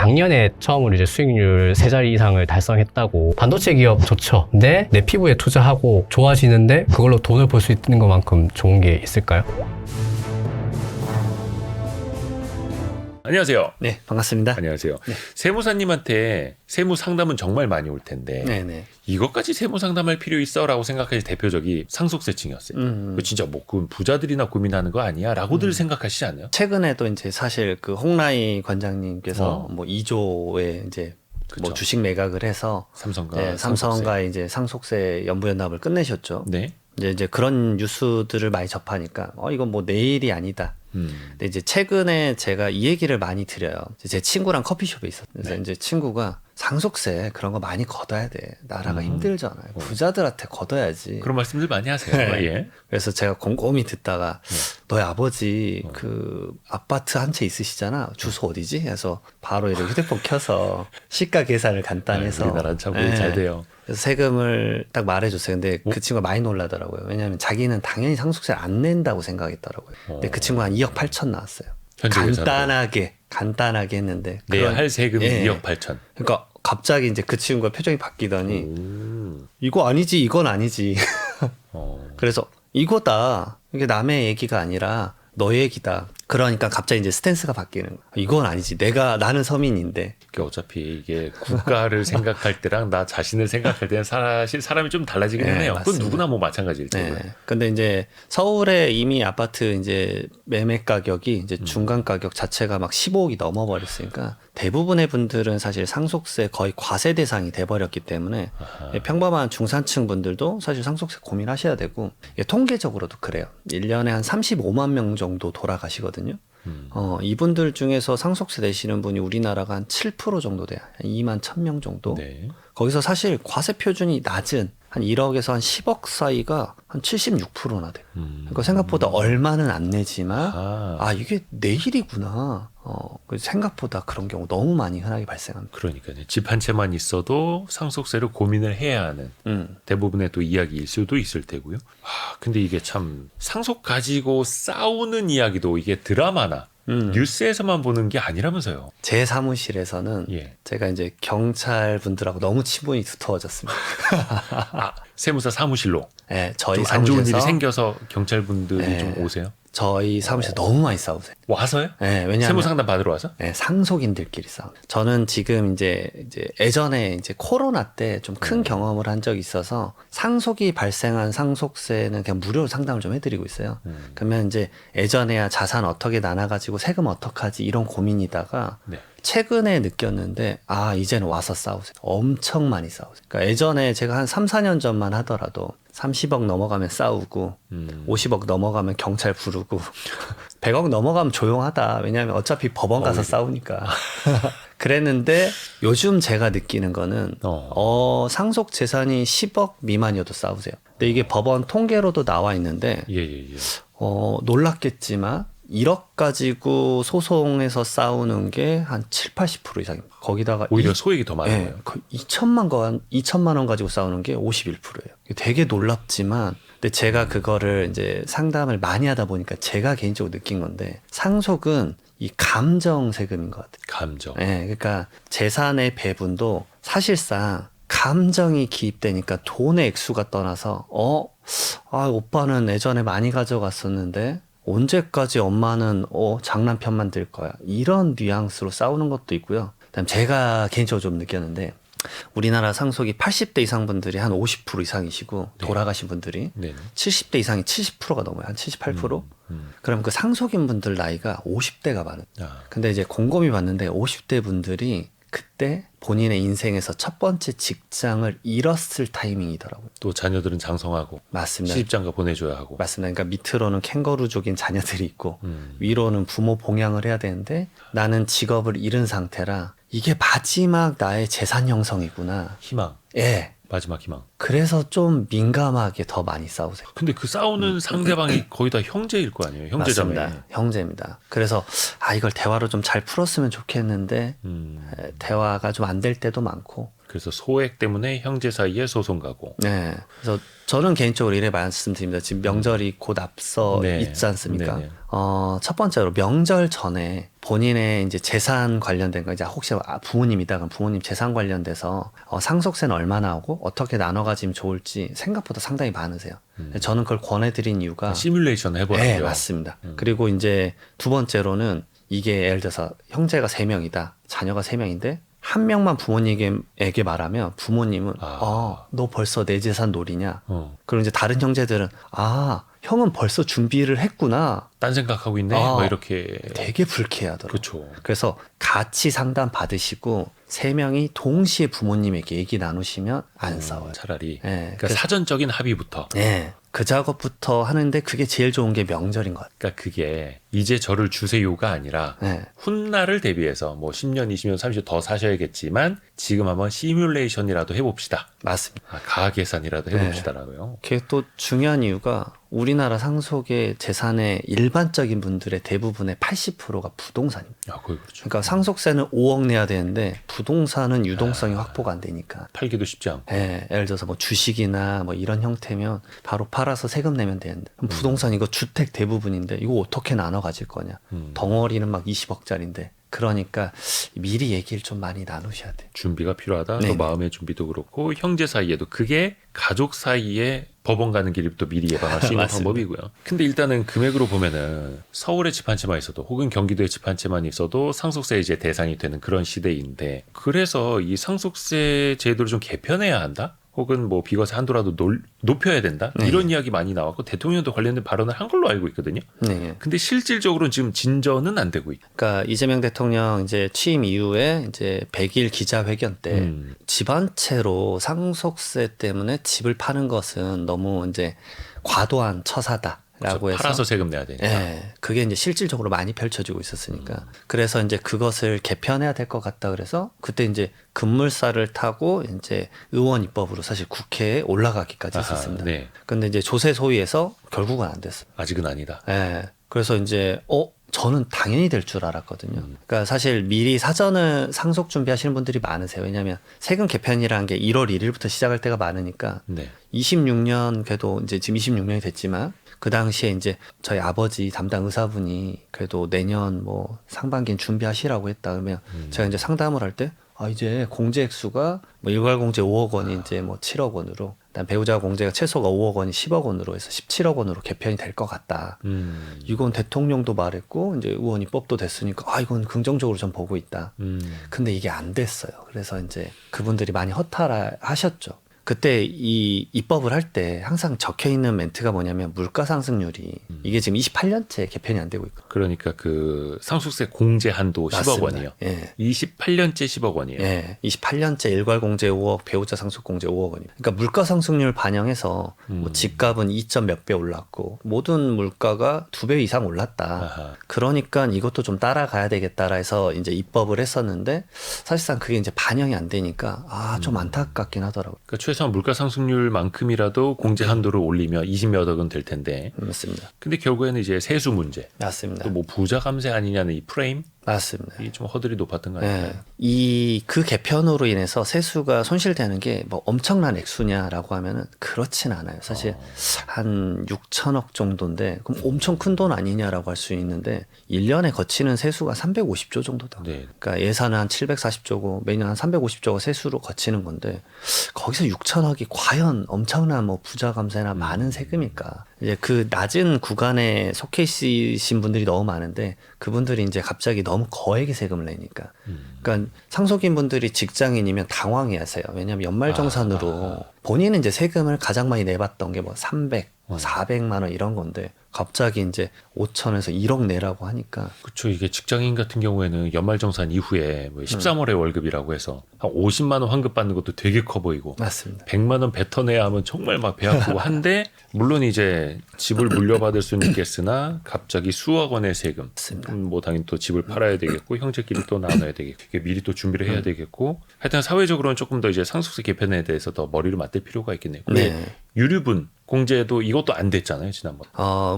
작년에 처음으로 이제 수익률 3자리 이상을 달성했다고. 반도체 기업 좋죠. 근데 내 피부에 투자하고 좋아지는데 그걸로 돈을 벌 수 있는 것만큼 좋은 게 있을까요? 안녕하세요. 네, 반갑습니다. 안녕하세요. 네. 세무사님한테 세무 상담은 정말 많이 올 텐데 네네. 이것까지 세무 상담할 필요 있어라고 생각하실 대표적이 상속세층이었어요. 진짜 뭐 그 부자들이나 고민하는 거 아니야라고들 생각하시지 않나요? 최근에도 이제 사실 그 홍라희 관장님께서 뭐 2조의 이제 뭐 그쵸. 주식 매각을 해서 삼성과 네, 삼성과 이제 상속세 연부연납을 끝내셨죠. 네. 이제 그런 뉴스들을 많이 접하니까 이건 뭐 내일이 아니다. 근데 이제 최근에 제가 이 얘기를 많이 드려요. 제 친구랑 커피숍에 있었어요. 그래서 이제 친구가 상속세 그런 거 많이 걷어야 돼. 나라가 힘들잖아요. 부자들한테 걷어야지. 그런 말씀들 많이 하세요. 네. 예. 그래서 제가 곰곰이 듣다가 너희 아버지 그 아파트 한 채 있으시잖아. 주소 어디지? 해서 바로 이렇게 휴대폰 켜서 시가 계산을 간단해서 우리나라는 참 네. 잘 돼요. 그래서 세금을 딱 말해줬어요. 근데 그 친구가 많이 놀라더라고요. 왜냐하면 자기는 당연히 상속세를 안 낸다고 생각했더라고요. 근데 그 친구가 한 2억 8천 나왔어요. 현재 간단하게 했는데 내야 할 세금이 예. 2억 8천. 그러니까 갑자기 이제 그 친구가 표정이 바뀌더니 이거 아니지 이건 아니지. 그래서 이거다. 이게 남의 얘기가 아니라 너 얘기다. 그러니까 갑자기 이제 스탠스가 바뀌는 거야. 이건 아니지. 나는 서민인데. 어차피 이게 국가를 생각할 때랑 나 자신을 생각할 때는 사실 사람이 좀 달라지긴 네, 해요. 그건 맞습니다. 누구나 뭐 마찬가지일 테고요. 네. 근데 이제 서울에 이미 아파트 이제 매매 가격이 이제 중간 가격 자체가 막 15억이 넘어버렸으니까 대부분의 분들은 사실 상속세 거의 과세 대상이 돼버렸기 때문에 평범한 중산층 분들도 사실 상속세 고민하셔야 되고 통계적으로도 그래요. 1년에 한 35만 명 정도 돌아가시거든요. 이분들 중에서 상속세 내시는 분이 우리나라가 한 7% 정도 돼요. 2만 1,000명 정도. 네. 거기서 사실 과세 표준이 낮은 한 1억에서 한 10억 사이가 한 76%나 돼요. 그러니까 생각보다 얼마는 안 내지만 이게 내 일이구나. 생각보다 그런 경우 너무 많이 흔하게 발생합니다. 그러니까요. 집 한 채만 있어도 상속세를 고민을 해야 하는 대부분의 또 이야기일 수도 있을 테고요. 근데 이게 참 상속 가지고 싸우는 이야기도 이게 드라마나 뉴스에서만 보는 게 아니라면서요. 제 사무실에서는 예. 제가 이제 경찰 분들하고 너무 친분이 두터워졌습니다. 세무사 사무실로 네, 저희 좀 안 좋은 일이 사무실에서 생겨서 경찰분들이 네. 좀 오세요? 저희 사무실에 너무 많이 싸우세요. 와서요? 네, 왜냐하면 세무 상담 받으러 와서? 네, 상속인들끼리 싸움. 저는 지금 이제 예전에 이제 코로나 때 좀 큰 경험을 한 적이 있어서 상속이 발생한 상속세는 그냥 무료로 상담을 좀 해드리고 있어요. 그러면 이제 예전에야 자산 어떻게 나눠가지고 세금 어떡하지 이런 고민이다가 네. 최근에 느꼈는데 이제는 와서 싸우세요. 엄청 많이 싸우세요. 그러니까 예전에 제가 한 3, 4년 전만 하더라도 30억 넘어가면 싸우고 50억 넘어가면 경찰 부르고 100억 넘어가면 조용하다. 왜냐하면 어차피 법원 가서 싸우니까. 그랬는데 요즘 제가 느끼는 거는 상속 재산이 10억 미만이어도 싸우세요. 근데 이게 법원 통계로도 나와 있는데 예. 놀랍겠지만 1억 가지고 소송에서 싸우는 게 한 7, 80% 이상입니다. 거기다가 오히려 소액이 더 많아요. 네, 2천만 원 가지고 싸우는 게 51%예요. 되게 놀랍지만 근데 제가 그거를 이제 상담을 많이 하다 보니까 제가 개인적으로 느낀 건데 상속은 이 감정 세금인 것 같아요. 감정. 네, 그러니까 재산의 배분도 사실상 감정이 기입되니까 돈의 액수가 떠나서 오빠는 예전에 많이 가져갔었는데 언제까지 엄마는 장난편만 들 거야. 이런 뉘앙스로 싸우는 것도 있고요. 그다음 제가 개인적으로 좀 느꼈는데 우리나라 상속이 80대 이상 분들이 한 50% 이상이시고 돌아가신 분들이 70대 이상이 70%가 넘어요. 한 78%? 그럼 그 상속인 분들 나이가 50대가 많아요. 근데 이제 곰곰이 봤는데 50대 분들이 그때 본인의 인생에서 첫 번째 직장을 잃었을 타이밍이더라고요. 또 자녀들은 장성하고 맞습니다. 시집장가 보내줘야 하고. 맞습니다. 그러니까 밑으로는 캥거루족인 자녀들이 있고 위로는 부모 봉양을 해야 되는데 나는 직업을 잃은 상태라 이게 마지막 나의 재산 형성이구나. 희망. 예. 마지막 희망. 그래서 좀 민감하게 더 많이 싸우세요. 근데 그 싸우는 상대방이 거의 다 형제일 거 아니에요? 형제자매. 맞습니다. 형제입니다. 그래서 이걸 대화로 좀 잘 풀었으면 좋겠는데 대화가 좀 안 될 때도 많고. 그래서 소액 때문에 형제 사이에 소송 가고. 네. 그래서 저는 개인적으로 이래 말씀드립니다. 지금 명절이 곧 앞서 있지 않습니까? 네네. 첫 번째로 명절 전에 본인의 이제 재산 관련된 거, 이제 혹시 부모님이다 그럼 부모님 재산 관련돼서 상속세는 얼마나 하고 어떻게 나눠 가지면 좋을지 생각보다 상당히 많으세요. 저는 그걸 권해드린 이유가 시뮬레이션 해보라고요. 네, 맞습니다. 그리고 이제 두 번째로는 이게 예를 들어서 형제가 3명이다, 자녀가 3명인데 한 명만 부모님에게 말하면 부모님은 너 벌써 내 재산 노리냐? 그리고 이제 다른 형제들은 형은 벌써 준비를 했구나. 딴 생각하고 있네. 뭐 이렇게 되게 불쾌하더라고요. 그렇죠. 그래서 같이 상담 받으시고 3명이 동시에 부모님에게 얘기 나누시면 안 싸워요. 차라리. 네, 그러니까 그래서- 사전적인 합의부터. 네, 그 작업부터 하는데 그게 제일 좋은 게 명절인 것 같아요. 그러니까 그게 이제 저를 주세요가 아니라 네. 훗날을 대비해서 뭐 10년, 20년, 30년 더 사셔야겠지만 지금 한번 시뮬레이션이라도 해봅시다. 맞습니다. 가하 계산이라도 해봅시다라고요. 그게 또 중요한 이유가 우리나라 상속의 재산의 일반적인 분들의 대부분의 80%가 부동산입니다. 거의 그렇죠. 그러니까 상속세는 5억 내야 되는데 부동산은 유동성이 확보가 안 되니까. 팔기도 쉽지 않고. 예, 예를 들어서 뭐 주식이나 뭐 이런 형태면 바로 팔아서 세금 내면 되는데 그럼 부동산 이거 주택 대부분인데 이거 어떻게 나눠 가질 거냐. 덩어리는 막 20억짜리인데 그러니까 미리 얘기를 좀 많이 나누셔야 돼요. 준비가 필요하다. 네네. 또 마음의 준비도 그렇고 형제 사이에도 그게 가족 사이에 법원 가는 길이 또 미리 예방할 수 있는 맞습니다. 방법이고요. 근데 일단은 금액으로 보면은 서울에 집 한 채만 있어도 혹은 경기도에 집 한 채만 있어도 상속세 이제 대상이 되는 그런 시대인데 그래서 이 상속세 제도를 좀 개편해야 한다? 혹은 뭐 비과세 한도라도 높여야 된다? 네. 이런 이야기 많이 나왔고 대통령도 관련된 발언을 한 걸로 알고 있거든요. 네. 근데 실질적으로는 지금 진전은 안 되고 있고. 그러니까 이재명 대통령 이제 취임 이후에 이제 100일 기자회견 때 집 한 채로 상속세 때문에 집을 파는 것은 너무 이제 과도한 처사다라고 해서 팔아서 세금 내야 되니까. 예, 그게 이제 실질적으로 많이 펼쳐지고 있었으니까. 그래서 이제 그것을 개편해야 될 것 같다 그래서 그때 이제 급물살을 타고 이제 의원 입법으로 사실 국회에 올라가기까지 했었습니다. 네. 근데 이제 조세 소위에서 결국은 안 됐어요. 아직은 아니다. 예. 그래서 이제 저는 당연히 될 줄 알았거든요. 그러니까 사실 미리 사전을 상속 준비하시는 분들이 많으세요. 왜냐하면 세금 개편이라는 게 1월 1일부터 시작할 때가 많으니까 네. 26년 그래도 이제 지금 26년이 됐지만 그 당시에 이제 저희 아버지 담당 의사분이 그래도 내년 뭐 상반기엔 준비하시라고 했다 그러면 제가 이제 상담을 할 때 이제 공제 액수가 뭐 일괄 공제 5억 원이 이제 뭐 7억 원으로 그다음 배우자 공제가 최소가 5억 원이 10억 원으로 해서 17억 원으로 개편이 될 것 같다. 이건 대통령도 말했고 이제 의원 입법도 됐으니까 이건 긍정적으로 좀 보고 있다. 근데 이게 안 됐어요. 그래서 이제 그분들이 많이 허탈하셨죠. 그때 이 입법을 할 때 항상 적혀 있는 멘트가 뭐냐면 물가 상승률이 이게 지금 28년째 개편이 안 되고 있거든요. 그러니까 그 상속세 공제 한도 10억 맞습니다. 원이요. 예. 28년째 10억 원이에요. 예, 28년째 일괄 공제 5억, 배우자 상속 공제 5억 원입니다. 그러니까 물가 상승률 반영해서 뭐 집값은 2점 몇 배 올랐고 모든 물가가 2배 이상 올랐다. 아하. 그러니까 이것도 좀 따라가야 되겠다라 해서 이제 입법을 했었는데 사실상 그게 이제 반영이 안 되니까 좀 안타깝긴 하더라고요. 그러니까 최소한 물가 상승률만큼이라도 공제 한도를 올리면 20몇 억은 될 텐데. 맞습니다. 근데 결국에는 이제 세수 문제, 맞습니다. 또 뭐 부자 감세 아니냐는 이 프레임, 맞습니다. 이 좀 허들이 높았던 거 아니에요? 그 개편으로 인해서 세수가 손실되는 게 뭐 엄청난 액수냐라고 하면은 그렇진 않아요. 사실 한 6천억 정도인데 그럼 엄청 큰 돈 아니냐라고 할 수 있는데 1년에 거치는 세수가 350조 정도다. 네. 그러니까 예산은 한 740조고 매년 한 350조가 세수로 거치는 건데 거기서 6천억이 과연 엄청난 뭐 부자 감세나 많은 세금일까? 이제 그 낮은 구간에 속해 있으신 분들이 너무 많은데 그분들이 이제 갑자기 너무 거액의 세금을 내니까. 그러니까 상속인 분들이 직장인이면 당황해하세요. 왜냐하면 연말정산으로 본인은 이제 세금을 가장 많이 내봤던 게 뭐 300, 400만 원 이런 건데 갑자기 이제 5천에서 1억 내라고 하니까 그렇죠. 이게 직장인 같은 경우에는 연말정산 이후에 뭐 13월에 월급이라고 해서 한 50만 원 환급 받는 것도 되게 커 보이고 맞습니다. 100만 원 뱉어내야 하면 정말 막 배 아프고 한데 물론 이제 집을 물려받을 수는 있겠으나 갑자기 수억 원의 세금 맞습니다. 뭐 당연히 또 집을 팔아야 되겠고 형제끼리 또 나눠야 되겠고 이게 미리 또 준비를 해야 되겠고 하여튼 사회적으로는 조금 더 이제 상속세 개편에 대해서 더 머리를 맞댈 필요가 있겠네요. 근데 네. 유류분 공제도 이것도 안 됐잖아요 지난번.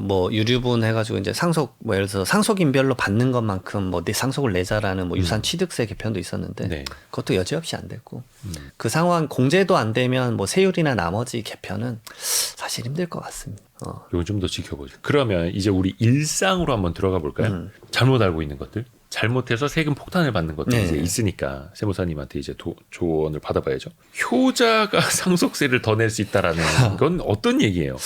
뭐 유류분 해가지고 이제 상속 뭐 예를 들어서 상속인별로 받는 것만큼 뭐 내 상속을 내자라는 뭐 유산 취득세 개편도 있었는데 네. 그것도 여지없이 안 됐고 그 상황 공제도 안 되면 뭐 세율이나 나머지 개편은 사실 힘들 것 같습니다. 이건 좀 더 지켜보죠. 그러면 이제 우리 일상으로 한번 들어가 볼까요? 잘못 알고 있는 것들. 잘못해서 세금 폭탄을 받는 것도 네. 이제 있으니까 세무사님한테 이제 조언을 받아봐야죠. 효자가 상속세를 더 낼 수 있다라는 건 어떤 얘기예요?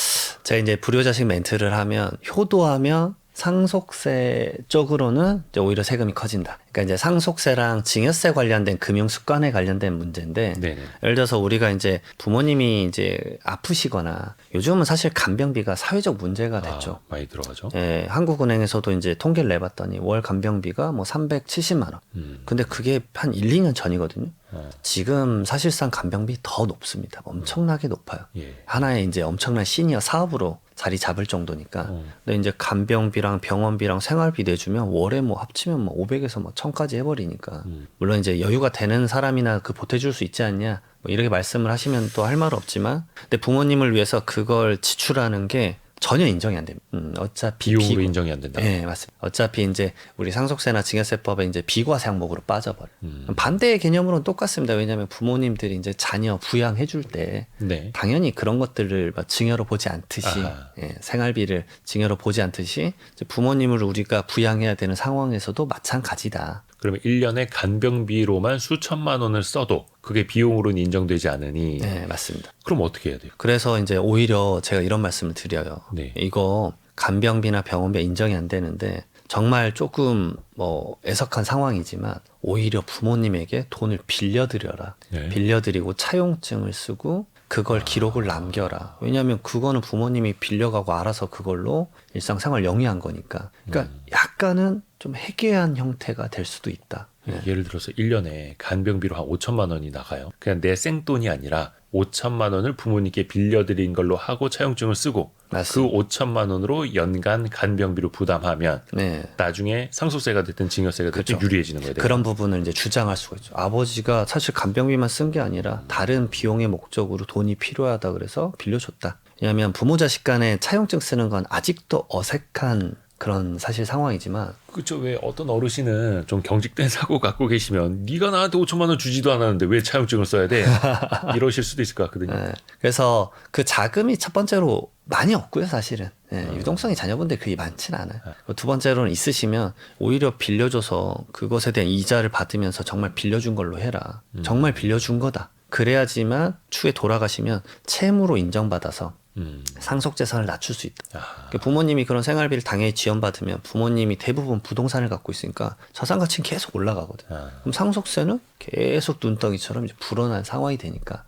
제가 이제 불효자식 멘트를 하면 효도하면 상속세 쪽으로는 이제 오히려 세금이 커진다. 그러니까 이제 상속세랑 증여세 관련된 금융 습관에 관련된 문제인데 네네. 예를 들어서 우리가 이제 부모님이 이제 아프시거나 요즘은 사실 간병비가 사회적 문제가 됐죠. 많이 들어가죠. 예, 한국은행에서도 이제 통계를 내봤더니 월 간병비가 뭐 370만 원. 근데 그게 한 1, 2년 전이거든요. 지금 사실상 간병비 더 높습니다. 엄청나게 높아요. 예. 하나의 이제 엄청난 시니어 사업으로 자리 잡을 정도니까. 근데 이제 간병비랑 병원비랑 생활비 내주면 월에 뭐 합치면 뭐 500에서 뭐 1000까지 해버리니까. 물론 이제 여유가 되는 사람이나 그 보태줄 수 있지 않냐. 뭐 이렇게 말씀을 하시면 또 할 말 없지만. 근데 부모님을 위해서 그걸 지출하는 게 전혀 인정이 안 됩니다. 어차피 비용으로 인정이 안 된다. 네, 맞습니다. 어차피 이제 우리 상속세나 증여세법에 이제 비과세 항목으로 빠져버려. 반대의 개념으로는 똑같습니다. 왜냐하면 부모님들이 이제 자녀 부양해줄 때 네. 당연히 그런 것들을 막 증여로 보지 않듯이 아하. 예, 생활비를 증여로 보지 않듯이 이제 부모님을 우리가 부양해야 되는 상황에서도 마찬가지다. 그러면 1년에 간병비로만 수천만 원을 써도 그게 비용으로는 인정되지 않으니 네, 맞습니다. 그럼 어떻게 해야 돼요? 그래서 이제 오히려 제가 이런 말씀을 드려요. 네. 이거 간병비나 병원비 인정이 안 되는데 정말 조금 뭐 애석한 상황이지만 오히려 부모님에게 돈을 빌려드려라. 네. 빌려드리고 차용증을 쓰고 그걸 기록을 남겨라. 왜냐하면 그거는 부모님이 빌려가고 알아서 그걸로 일상생활 영위한 거니까. 그러니까 약간은 좀 해괴한 형태가 될 수도 있다. 예를 들어서 1년에 간병비로 한 5천만 원이 나가요. 그냥 내 생돈이 아니라 5천만 원을 부모님께 빌려드린 걸로 하고 차용증을 쓰고 맞습니다. 그 5천만 원으로 연간 간병비로 부담하면 네. 나중에 상속세가 됐든 증여세가 됐든 그렇죠. 유리해지는 거예요. 그런 부분을 이제 주장할 수가 있죠. 아버지가 사실 간병비만 쓴 게 아니라 다른 비용의 목적으로 돈이 필요하다 그래서 빌려줬다. 왜냐하면 부모 자식 간에 차용증 쓰는 건 아직도 어색한 그런 사실 상황이지만 그렇죠. 왜 어떤 어르신은 좀 경직된 사고 갖고 계시면 네가 나한테 5천만 원 주지도 않았는데 왜 차용증을 써야 돼? 이러실 수도 있을 것 같거든요. 네. 그래서 그 자금이 첫 번째로 많이 없고요, 사실은. 네, 유동성이 자녀분들 그리 많진 않아요. 두 번째로는 있으시면 오히려 빌려줘서 그것에 대한 이자를 받으면서 정말 빌려준 걸로 해라. 정말 빌려준 거다. 그래야지만 추후에 돌아가시면 채무로 인정받아서 상속재산을 낮출 수 있다. 그러니까 부모님이 그런 생활비를 당연히 지원받으면 부모님이 대부분 부동산을 갖고 있으니까 자산 가치는 계속 올라가거든. 그럼 상속세는 계속 눈덩이처럼 이제 불어난 상황이 되니까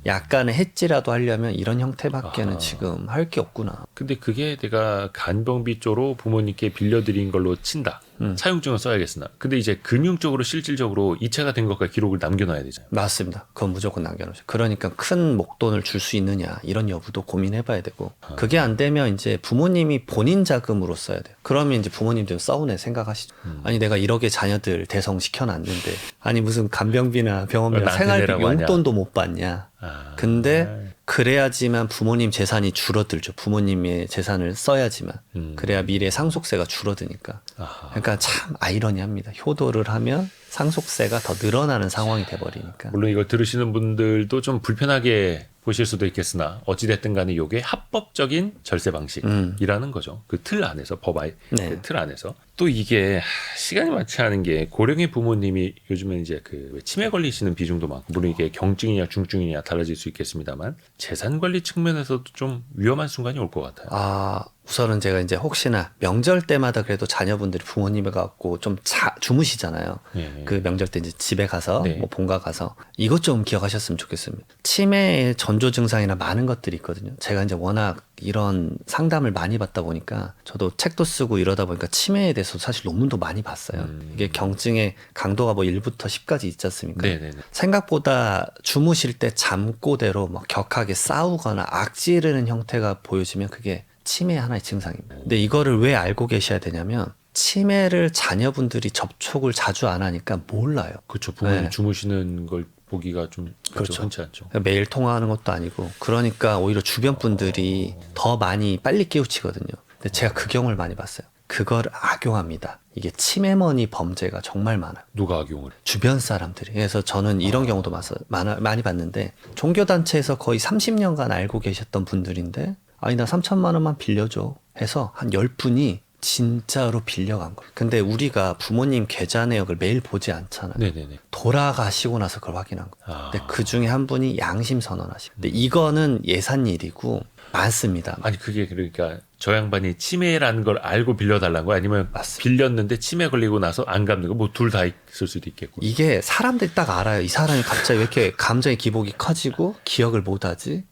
약간의 해지라도 하려면 이런 형태밖에는 지금 할 게 없구나. 근데 그게 내가 간병비 쪽으로 부모님께 빌려드린 걸로 친다. 차용증을 써야겠으나. 근데 이제 금융 쪽으로 실질적으로 이체가 된 것과 기록을 남겨놔야 되잖아요. 맞습니다. 그건 무조건 남겨놓으죠. 그러니까 큰 목돈을 줄 수 있느냐 이런 여부도 고민해봐야 되고 그게 안 되면 이제 부모님이 본인 자금으로 써야 돼요. 그러면 이제 부모님들 서운해 생각하시죠. 아니 내가 1억의 자녀들 대성시켜놨는데 아니 무슨 간병비나 병원비나 나한테 생활비 내라고 하냐. 용돈도 못 받냐. 근데 그래야지만 부모님 재산이 줄어들죠. 부모님의 재산을 써야지만. 그래야 미래 상속세가 줄어드니까. 그러니까 참 아이러니합니다. 효도를 하면 상속세가 더 늘어나는 상황이 돼버리니까. 물론 이걸 들으시는 분들도 좀 불편하게 보실 수도 있겠으나 어찌됐든 간에 이게 합법적인 절세 방식이라는 거죠. 그 틀 안에서 법의 네. 그 틀 안에서. 또 이게 시간이 많지 않은 게 고령의 부모님이 요즘엔 이제 그 치매 걸리시는 비중도 많고 물론 이게 경증이냐 중증이냐 달라질 수 있겠습니다만 재산 관리 측면에서도 좀 위험한 순간이 올 것 같아요. 우선은 제가 이제 혹시나 명절 때마다 그래도 자녀분들이 부모님에 갖고 좀 주무시잖아요. 예. 그 명절 때 이제 집에 가서 네. 뭐 본가 가서 이것 좀 기억하셨으면 좋겠습니다. 치매의 전조 증상이나 많은 것들이 있거든요. 제가 이제 워낙 이런 상담을 많이 받다 보니까 저도 책도 쓰고 이러다 보니까 치매에 대해서 사실 논문도 많이 봤어요. 이게 경증의 강도가 뭐 1부터 10까지 있지 않습니까? 네네네. 생각보다 주무실 때 잠꼬대로 막 격하게 싸우거나 악지르는 형태가 보여지면 그게 치매의 하나의 증상입니다. 근데 이거를 왜 알고 계셔야 되냐면 치매를 자녀분들이 접촉을 자주 안 하니까 몰라요. 그렇죠. 부모님 네. 주무시는 걸 보기가 좀 그렇죠. 흔치 않죠. 매일 통화하는 것도 아니고 그러니까 오히려 주변 분들이 더 많이 빨리 깨우치거든요. 근데 제가 그 경우를 많이 봤어요. 그걸 악용합니다. 이게 치매머니 범죄가 정말 많아요. 누가 악용을? 주변 사람들이. 그래서 저는 이런 경우도 많이 봤는데 종교단체에서 거의 30년간 알고 계셨던 분들인데 아니 나 3천만 원만 빌려줘 해서 한 10분이 진짜로 빌려간 거예요. 근데 우리가 부모님 계좌 내역을 매일 보지 않잖아요. 네네네. 돌아가시고 나서 그걸 확인한 거예요. 아. 근데 그 중에 한 분이 양심 선언하시고. 근데 이거는 예산 일이고 많습니다. 아니 그게 그러니까 저 양반이 치매라는 걸 알고 빌려달라는 거야? 아니면 맞습니다. 빌렸는데 치매 걸리고 나서 안 갚는 거? 뭐 둘 다 있을 수도 있겠고. 이게 사람들이 딱 알아요. 이 사람이 갑자기 왜 이렇게 감정의 기복이 커지고 기억을 못하지?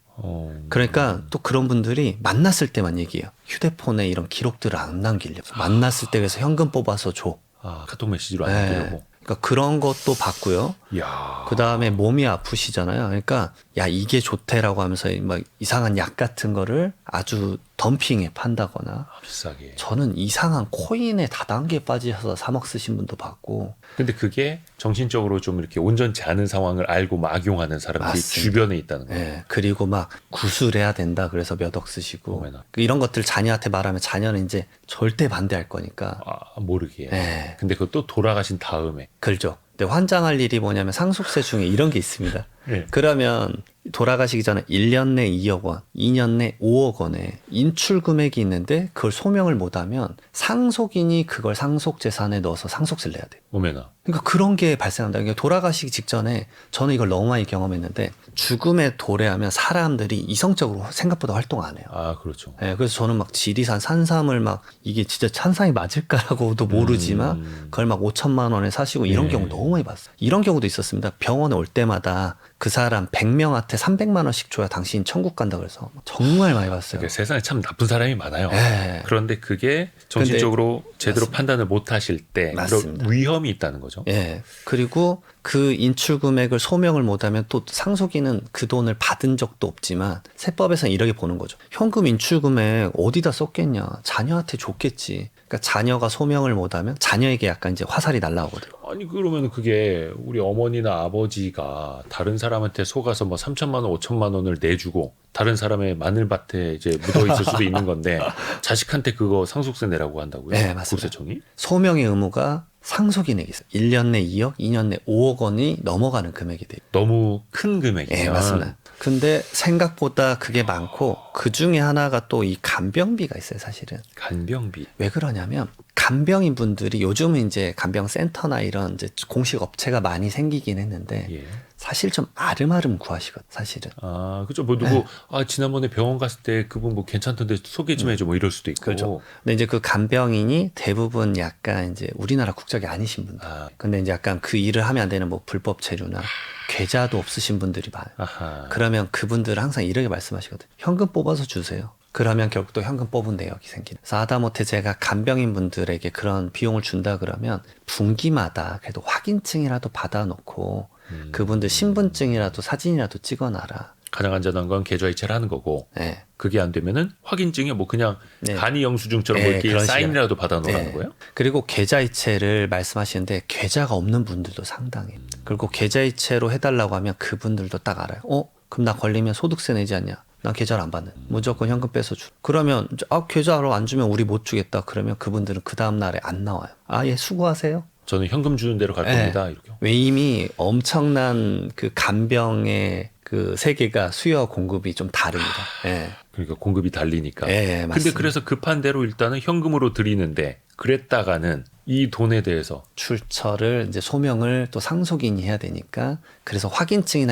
그러니까 또 그런 분들이 만났을 때만 얘기해요. 휴대폰에 이런 기록들을 안 남기려고. 만났을 때 그래서 현금 뽑아서 줘. 아, 카톡 메시지로 안 네. 남기려고. 그러니까 그런 것도 봤고요. 이야. 그 다음에 몸이 아프시잖아요. 그러니까 야 이게 좋대라고 하면서 막 이상한 약 같은 거를 아주 덤핑에 판다거나. 아, 비싸게. 저는 이상한 코인에 다단계에 빠지셔서 3억 쓰신 분도 봤고. 근데 그게 정신적으로 좀 이렇게 온전치 않은 상황을 알고 막 악용하는 사람들이 맞습니다. 주변에 있다는 거예요. 예, 그리고 막 구술해야 된다 그래서 몇 억 쓰시고 어머나. 이런 것들 자녀한테 말하면 자녀는 이제 절대 반대할 거니까. 아, 모르게. 예, 근데 그것도 돌아가신 다음에. 그렇죠. 근데 환장할 일이 뭐냐면 상속세 중에 이런 게 있습니다. 네. 그러면 돌아가시기 전에 1년 내 2억 원, 2년 내 5억 원의 인출 금액이 있는데 그걸 소명을 못하면 상속인이 그걸 상속재산에 넣어서 상속세를 내야 돼요. 오메나. 그러니까 그런 게 발생한다. 그러니까 돌아가시기 직전에 저는 이걸 너무 많이 경험했는데 죽음에 도래하면 사람들이 이성적으로 생각보다 활동 안 해요. 아, 그렇죠. 예, 그래서 저는 막 지리산 산삼을 막 이게 진짜 산삼이 맞을까라고도 모르지만 그걸 막 5천만 원에 사시고 이런 네. 경우 너무 많이 봤어요. 이런 경우도 있었습니다. 병원에 올 때마다 그 사람 100명한테 300만 원씩 줘야 당신 천국 간다 그래서 정말 많이 봤어요. 그러니까 세상에 참 나쁜 사람이 많아요. 예. 그런데 그게 정신적으로 제대로 맞습니다. 판단을 못 하실 때 맞습니다. 그런 위험이 있다는 거죠. 예. 그리고 그 인출 금액을 소명을 못하면 또 상속인은 그 돈을 받은 적도 없지만 세법에서는 이렇게 보는 거죠. 현금 인출 금액 어디다 썼겠냐? 자녀한테 줬겠지. 그러니까 자녀가 소명을 못하면 자녀에게 약간 이제 화살이 날라오거든요. 아니 그러면 그게 우리 어머니나 아버지가 다른 사람한테 속아서 뭐 3천만 원, 5천만 원을 내주고 다른 사람의 마늘밭에 이제 묻어 있을 수도 있는 건데 자식한테 그거 상속세 내라고 한다고요? 네, 맞습니다. 국세청이? 소명의 의무가 상속인에게 있어요. 1년 내 2억, 2년 내 5억 원이 넘어가는 금액이 돼요. 너무 큰 금액이면 예, 맞습니다. 근데 생각보다 그게 많고 그 중에 하나가 또 이 간병비가 있어요, 사실은. 간병비. 왜 그러냐면 간병인 분들이 요즘은 이제 간병 센터나 이런 이제 공식 업체가 많이 생기긴 했는데 예. 사실 좀 아름아름 구하시거든, 사실은. 아, 그죠. 뭐 누구 네. 아 지난번에 병원 갔을 때 그분 뭐 괜찮던데 소개 좀 해줘 뭐 이럴 수도 있고. 그렇죠. 근데 이제 그 간병인이 대부분 약간 이제 우리나라 국적이 아니신 분들. 아, 근데 이제 약간 그 일을 하면 안 되는 뭐 불법 체류나 계좌도 없으신 분들이 많아요. 아하. 그러면 그분들은 항상 이렇게 말씀하시거든요. 현금 뽑아서 주세요. 그러면 결국 또 현금 뽑은 내역이 생기는. 그래서 하다못해 제가 간병인 분들에게 그런 비용을 준다 그러면 분기마다 그래도 확인증이라도 받아놓고 그분들 신분증이라도 사진이라도 찍어놔라. 가장 안전한 건 계좌이체를 하는 거고 네. 그게 안 되면은 확인증이 뭐 그냥 네. 간이 영수증처럼 네, 뭐 이렇게 그런 사인이라도 받아놓으라는 네. 거예요? 그리고 계좌이체를 말씀하시는데 계좌가 없는 분들도 상당해요. 그리고 계좌이체로 해달라고 하면 그분들도 딱 알아요. 그럼 나 걸리면 소득세 내지 않냐? 난 계좌를 안 받는. 무조건 현금 빼서 주. 그러면 계좌로 안 주면 우리 못 주겠다. 그러면 그분들은 그 다음 날에 안 나와요. 예, 수고하세요. 저는 현금 주는 대로 갈 네. 겁니다. 이렇게. 왜 이미 엄청난 그 간병의 그 세계가 수요와 공급이 좀 다릅니다. 예. 그러니까 공급이 달리니까. 예, 근데 맞습니다. 그래서 급한 대로 일단은 현금으로 드리는데 그랬다가는 이 돈에 대해서 출처를 이제 소명을 또 상속인이 해야 되니까 그래서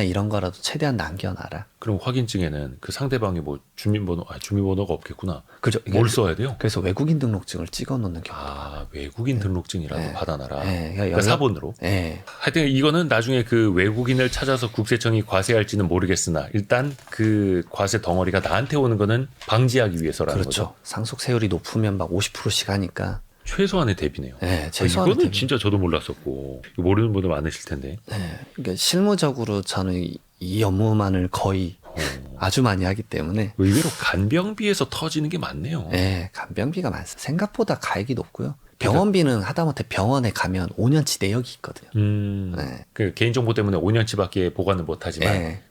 이런 거라도 최대한 남겨놔라. 그럼 확인증에는 그 상대방이 뭐 주민번호가 없겠구나. 그죠? 뭘 써야 돼요? 그래서 외국인 등록증을 찍어 놓는 경우. 아, 외국인 등록증이라도 네. 받아놔라. 네, 그러니까 사본으로. 예. 하여튼 이거는 나중에 그 외국인을 찾아서 국세청이 과세할지는 모르겠으나 일단 그 과세 덩어리가 나한테 오는 거는 방지하기 위해서라는 그렇죠. 거죠. 상속세율이 높으면 막 50%씩 하니까. 최소한의 대비네요. 예, 최소한의 이거는 대비. 진짜 저도 몰랐었고 이거 모르는 분들 많으실 텐데. 예. 그러니까 실무적으로 저는 이 업무만을 거의 아주 많이 하기 때문에 의외로 간병비에서 터지는 게 많네요. 예, 간병비가 많습니다. 생각보다 가액이 높고요. 병원비는 하다못해 병원에 가면 5년치 내역이 있거든요. 네. 그 개인정보 때문에 5년치밖에 보관을 못하지만 예.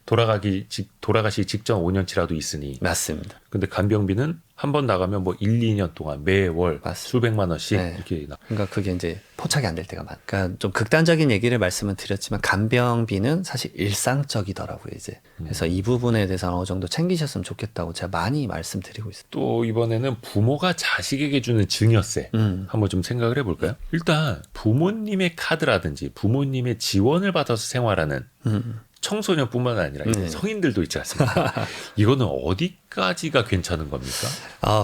돌아가시 직전 5년치라도 있으니. 맞습니다. 근데 간병비는 한 번 나가면 뭐 1, 2년 동안 매월 맞습니다. 수백만 원씩 네. 이렇게 그러니까 그게 이제 포착이 안 될 때가 많아. 그러니까 좀 극단적인 얘기를 말씀을 드렸지만 간병비는 사실 일상적이더라고요, 이제. 그래서 이 부분에 대해서 어느 정도 챙기셨으면 좋겠다고 제가 많이 말씀드리고 있습니다. 또 이번에는 부모가 자식에게 주는 증여세 한번 좀 생각을 해볼까요? 일단 부모님의 카드라든지 부모님의 지원을 받아서 생활하는 청소년뿐만 아니라 이제 네. 성인들도 있지 않습니까? 이거는 어디까지가 괜찮은 겁니까?